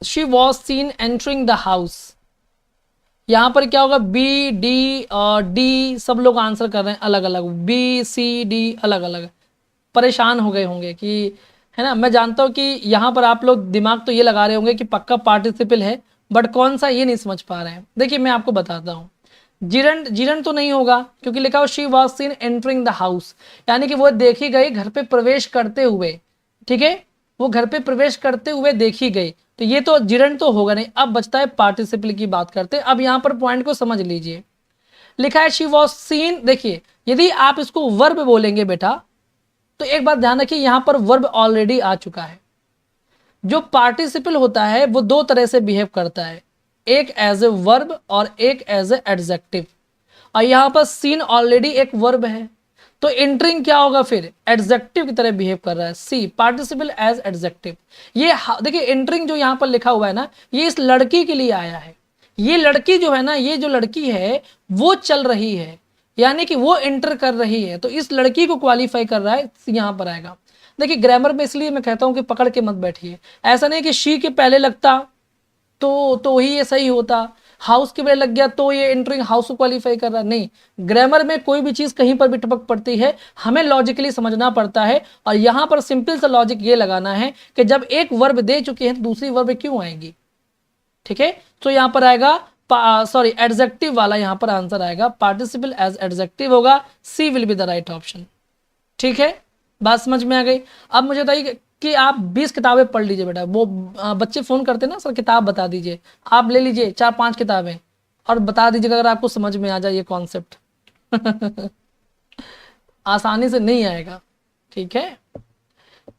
She was seen entering the house. यहां पर क्या होगा, बी डी और डी सब लोग आंसर कर रहे हैं अलग अलग, बी सी डी अलग अलग। परेशान हो गए होंगे कि, है ना, मैं जानता हूं कि यहां पर आप लोग दिमाग तो ये लगा रहे होंगे कि पक्का पार्टिसिपल है, बट कौन सा ये नहीं समझ पा रहे हैं। देखिए मैं आपको बताता हूँ, जिरंट, जिरंट तो नहीं होगा क्योंकि लिखा हो she was seen entering the house, यानी कि वो देखी गई घर पे प्रवेश करते हुए। ठीक है, वो घर पे प्रवेश करते हुए देखी गई, तो ये तो जिरंट तो होगा नहीं। अब बचता है पार्टिसिपल की बात करते हैं। अब यहाँ पर पॉइंट को समझ लीजिए, लिखा है शी वॉज सीन। देखिए यदि आप इसको वर्ब बोलेंगे बेटा, तो एक बात ध्यान रखिए, यहां पर वर्ब ऑलरेडी आ चुका है। जो पार्टिसिपल होता है वो दो तरह से बिहेव करता है, एक एज ए वर्ब और एक एज ए एडजेक्टिव। और यहां पर सीन ऑलरेडी एक वर्ब है, तो एंटरिंग क्या होगा फिर, एडजेक्टिव की तरह बिहेव कर रहा है। सी पार्टिसिपल एज एडजेक्टिव। ये देखिए एंटरिंग जो यहां पर लिखा हुआ है ना, ये इस लड़की के लिए आया है। ये लड़की जो है ना, ये जो लड़की है वो चल रही है, यानी कि वो एंटर कर रही है, तो इस लड़की को क्वालिफाई कर रहा है, यहां पर आएगा। देखिए ग्रामर में इसलिए मैं कहता हूं कि पकड़ के मत बैठिए, ऐसा नहीं कि शी के पहले लगता तो ही ये सही होता, हाउस के पहले लग गया तो ये एंटरिंग हाउस को क्वालिफाई कर रहा। नहीं, ग्रामर में कोई भी चीज कहीं पर भी टपक पड़ती है, हमें लॉजिकली समझना पड़ता है। और यहां पर सिंपल सा लॉजिक ये लगाना है कि जब एक वर्ब दे चुके हैं तो दूसरी वर्ब क्यों आएगी। ठीक है, तो यहां पर आएगा सॉरी एडजेक्टिव वाला, यहां पर आंसर आएगा पार्टिसिपल एज एडजेक्टिव होगा। C will be the right option. ठीक है, बात समझ में आ गई। अब मुझे बताइए कि आप 20 किताबें पढ़ लीजिए बेटा। वो बच्चे फोन करते ना, सर किताब बता दीजिए, आप ले लीजिए 4-5 किताबें और बता दीजिएगा अगर आपको समझ में आ जाए ये कॉन्सेप्ट। आसानी से नहीं आएगा। ठीक है,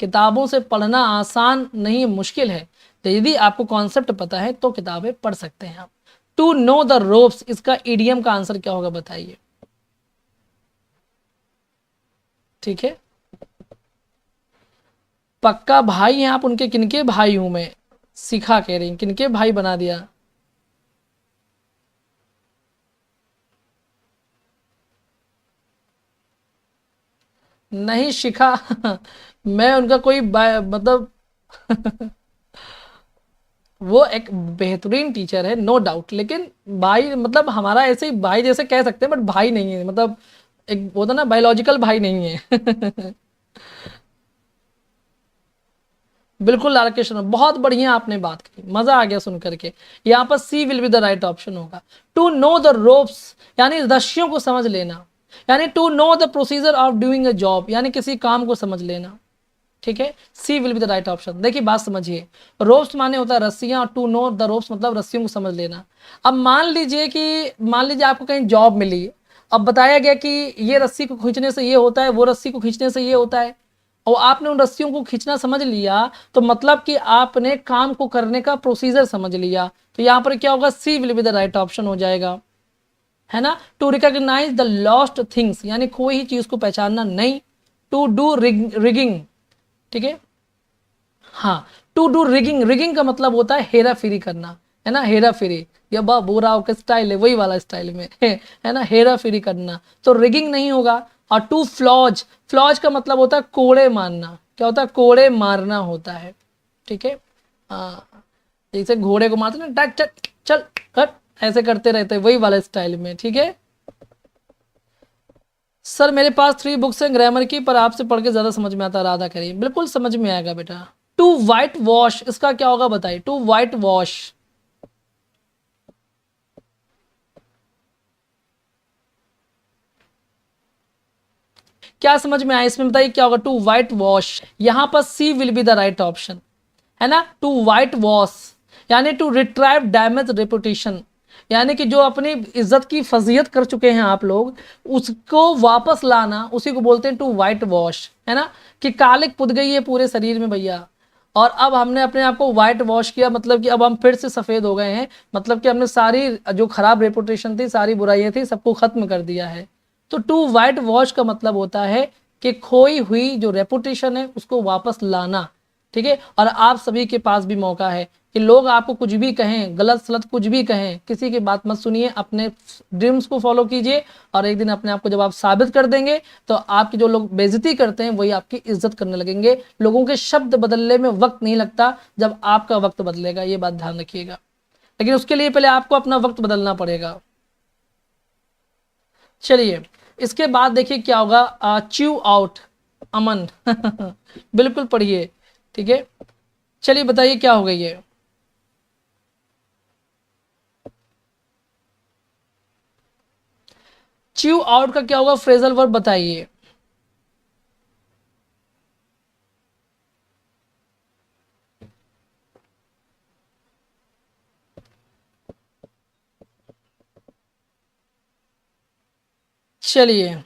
किताबों से पढ़ना आसान नहीं, मुश्किल है। तो यदि आपको कॉन्सेप्ट पता है तो किताबें पढ़ सकते हैं आप। टू नो द रोप्स, इसका ईडियम का आंसर क्या होगा बताइए। ठीक है, पक्का भाई हैं आप उनके, किनके भाई हूं मैं, सिखा कह रही, किनके भाई बना दिया। नहीं शिखा, मैं उनका कोई मतलब वो एक बेहतरीन टीचर है नो डाउट, लेकिन भाई मतलब हमारा ऐसे ही भाई जैसे कह सकते हैं, बट भाई नहीं है, मतलब एक होता ना बायोलॉजिकल भाई नहीं है। बिल्कुल लालकृष्ण, बहुत बढ़िया आपने बात की, मजा आ गया सुन करके। यहाँ पर C will be the right option होगा। टू नो द रोप्स यानी रस्सियों को समझ लेना, यानी to know the procedure of doing a job, यानी किसी काम को समझ लेना। ठीक है, C will be the right option. देखिए बात समझिए, रोप्स माने होता है रस्सियां, और टू नो द रोप्स मतलब रस्सियों को समझ लेना। अब मान लीजिए कि, मान लीजिए आपको कहीं जॉब मिली, अब बताया गया कि ये रस्सी को खींचने से ये होता है, वो रस्सी को खींचने से ये होता है, और आपने उन रस्सियों को खींचना समझ लिया, तो मतलब कि आपने काम को करने का प्रोसीजर समझ लिया। तो यहाँ पर क्या होगा, C will be the right option हो जाएगा, है ना। To recognise the lost things, यानी कोई ही चीज को पहचानना नहीं। टू डू रिगिंग, ठीक है, हाँ, टू डू रिगिंग, रिगिंग का मतलब होता है हेरा फेरी करना, है ना, हेरा फेरी, या बोराव का स्टाइल है वही वाला स्टाइल में, है ना, हेरा फेरी करना, तो रिगिंग नहीं होगा। और टू फ्लॉज, फ्लॉज का मतलब होता है कोड़े मारना, क्या होता है, कोड़े मारना होता है। ठीक है, हाँ, जैसे घोड़े को मारते ना, टक टक चल कट, ऐसे करते रहते वही वाला स्टाइल में, ठीक है। सर मेरे पास 3 बुक्स हैं ग्रामर की, पर आपसे पढ़ के ज्यादा समझ में आता। राधा करिए बिल्कुल समझ में आएगा बेटा। टू वाइट वॉश, इसका क्या होगा बताइए। टू वाइट वॉश, क्या समझ में आया इसमें बताइए क्या होगा। टू वाइट वॉश, यहां पर C will be the right option, है ना। टू वाइट वॉश यानी टू रिट्राइव डैमेज रेपुटेशन, यानी कि जो अपनी इज्जत की फजीयत कर चुके हैं आप लोग, उसको वापस लाना, उसी को बोलते हैं टू वाइट वॉश, है ना। कि कालिक पुत गई है पूरे शरीर में भैया, और अब हमने अपने आप को वाइट वॉश किया, मतलब कि अब हम फिर से सफ़ेद हो गए हैं, मतलब कि हमने सारी जो खराब रेपुटेशन थी, सारी बुराइयां थी, सबको ख़त्म कर दिया है। तो टू वाइट वॉश का मतलब होता है कि खोई हुई जो रेपुटेशन है उसको वापस लाना, ठीक है। और आप सभी के पास भी मौका है कि लोग आपको कुछ भी कहें, गलत सलत कुछ भी कहें, किसी की बात मत सुनिए, अपने ड्रीम्स को फॉलो कीजिए, और एक दिन अपने आप को जब आप साबित कर देंगे तो आपकी जो लोग बेइज्जती करते हैं वही आपकी इज्जत करने लगेंगे। लोगों के शब्द बदलने में वक्त नहीं लगता, जब आपका वक्त बदलेगा, ये बात ध्यान रखिएगा। लेकिन उसके लिए पहले आपको अपना वक्त बदलना पड़ेगा। चलिए इसके बाद देखिए क्या होगा। च्यू आउट, अमन बिल्कुल पढ़िए, ठीक है। चलिए बताइए क्या होगा ये। च्यू आउट का क्या होगा फ्रेजल वर्ब बताइए। चलिए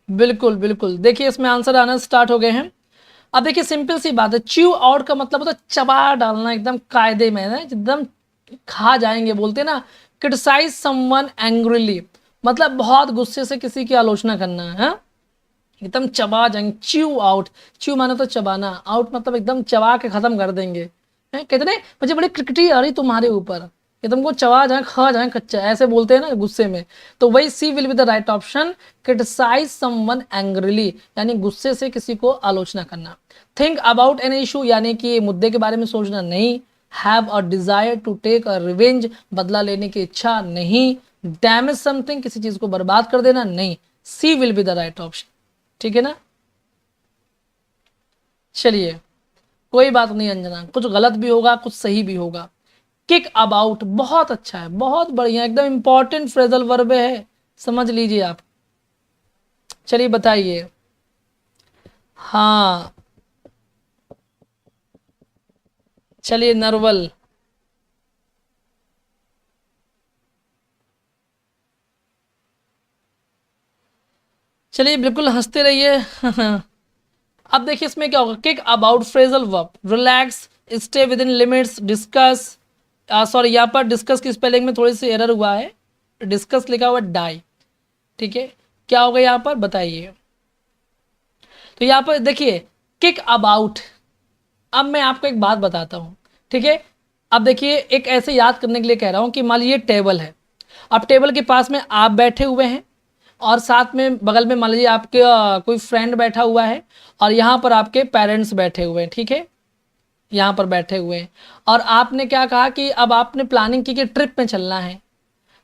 बिल्कुल बिल्कुल, देखिए इसमें आंसर आना स्टार्ट हो गए हैं। अब देखिए सिंपल सी बात है, च्यू आउट का मतलब होता है चबा डालना, एकदम कायदे में ना, एकदम खा जाएंगे, बोलते हैं ना। क्रिटिसाइज समवन एंग्रीली, मतलब बहुत गुस्से से किसी की आलोचना करना है, हाँ? एकदम चबा जाएंगे। च्यू आउट, च्यू माने तो चबाना, आउट मतलब एकदम चबा के खत्म कर देंगे। हैं कितने मुझे बड़ी क्रिकेटी आ रही तुम्हारे ऊपर, कि तुमको चबा जाए, खा जाए कच्चा, ऐसे बोलते हैं ना गुस्से में। तो वही C will be the right option, criticise someone angrily, यानी गुस्से से किसी को आलोचना करना। थिंक अबाउट एन इशू, यानी कि मुद्दे के बारे में सोचना नहीं। Have a desire to take a revenge, बदला लेने की इच्छा नहीं। डैमेज समथिंग, किसी चीज को बर्बाद कर देना नहीं। C will be the right option, ठीक है ना। चलिए कोई बात नहीं अंजना, कुछ गलत भी होगा कुछ सही भी होगा। किक अबाउट बहुत अच्छा है, बहुत बढ़िया, एकदम इंपॉर्टेंट फ्रेजल वर्ब है, समझ लीजिए आप। चलिए बताइए। हाँ चलिए नर्वल, चलिए बिल्कुल हंसते रहिए अब देखिए इसमें क्या होगा। Kick about phrasal verb, relax, stay with in limits, discuss, sorry यहाँ पर डिस्कस की स्पेलिंग में थोड़ी सी एरर हुआ है, डिस्कस लिखा हुआ है डाई, ठीक है। क्या होगा यहाँ पर बताइए। तो यहाँ पर देखिए किक अबाउट, अब मैं आपको एक बात बताता हूँ, ठीक है। अब देखिए एक ऐसे याद करने के लिए कह रहा हूँ कि मान लीजिए टेबल है, अब टेबल के पास में आप बैठे हुए हैं, और साथ में बगल में मान लीजिए आपके कोई फ्रेंड बैठा हुआ है, और यहाँ पर आपके पेरेंट्स बैठे हुए हैं, ठीक है, यहाँ पर बैठे हुए हैं। और आपने क्या कहा कि अब आपने प्लानिंग की कि ट्रिप में चलना है,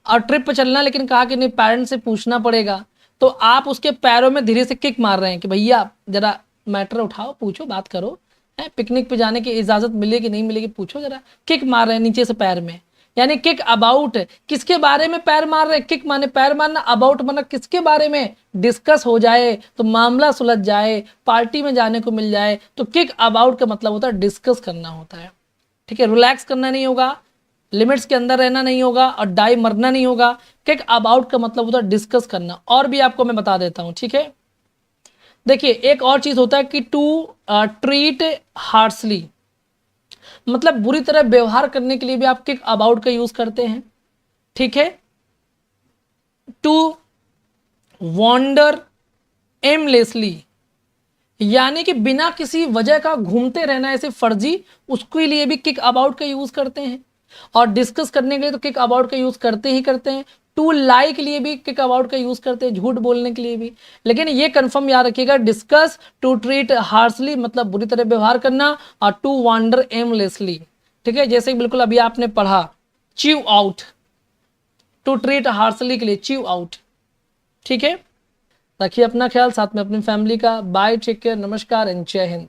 और ट्रिप पे चलना, लेकिन कहा कि नहीं पेरेंट्स से पूछना पड़ेगा। तो आप उसके पैरों में धीरे से किक मार रहे हैं कि भैया जरा मैटर उठाओ, पूछो, बात करो, है पिकनिक पे जाने की इजाज़त मिलेगी नहीं मिलेगी, पूछो जरा। किक मार रहे हैं नीचे से पैर में, यानी किक अबाउट, किसके बारे में पैर मार रहे हैं। किक माने पैर मारना, अबाउट माना किसके बारे में, डिस्कस हो जाए तो मामला सुलझ जाए, पार्टी में जाने को मिल जाए। तो किक अबाउट का मतलब होता है डिस्कस करना होता है, ठीक है। रिलैक्स करना नहीं होगा, लिमिट्स के अंदर रहना नहीं होगा, और डाई मरना नहीं होगा। किक अबाउट का मतलब होता है डिस्कस करना। और भी आपको मैं बता देता हूं, ठीक है। देखिए एक और चीज होता है कि टू ट्रीट हार्शली, मतलब बुरी तरह व्यवहार करने के लिए भी आप किक अबाउट का यूज करते हैं, ठीक है। टू वॉन्डर एमलेसली, यानी कि बिना किसी वजह का घूमते रहना ऐसे फर्जी, उसके लिए भी किक अबाउट का यूज करते हैं। और डिस्कस करने के लिए तो किक अबाउट का यूज करते ही करते हैं। टू लाई के लिए भी किक अबाउट का यूज करते हैं, झूठ बोलने के लिए भी। लेकिन ये कंफर्म याद रखिएगा, डिस्कस, टू ट्रीट हार्शली मतलब बुरी तरह व्यवहार करना, और टू वांडर एमलेसली, ठीक है, जैसे बिल्कुल अभी आपने पढ़ा, chew out, to treat harshly के लिए चीव आउट। ठीक है, रखिए अपना ख्याल, साथ में अपनी फैमिली का। बाय, टेक केयर, नमस्कार एंड जय हिंद।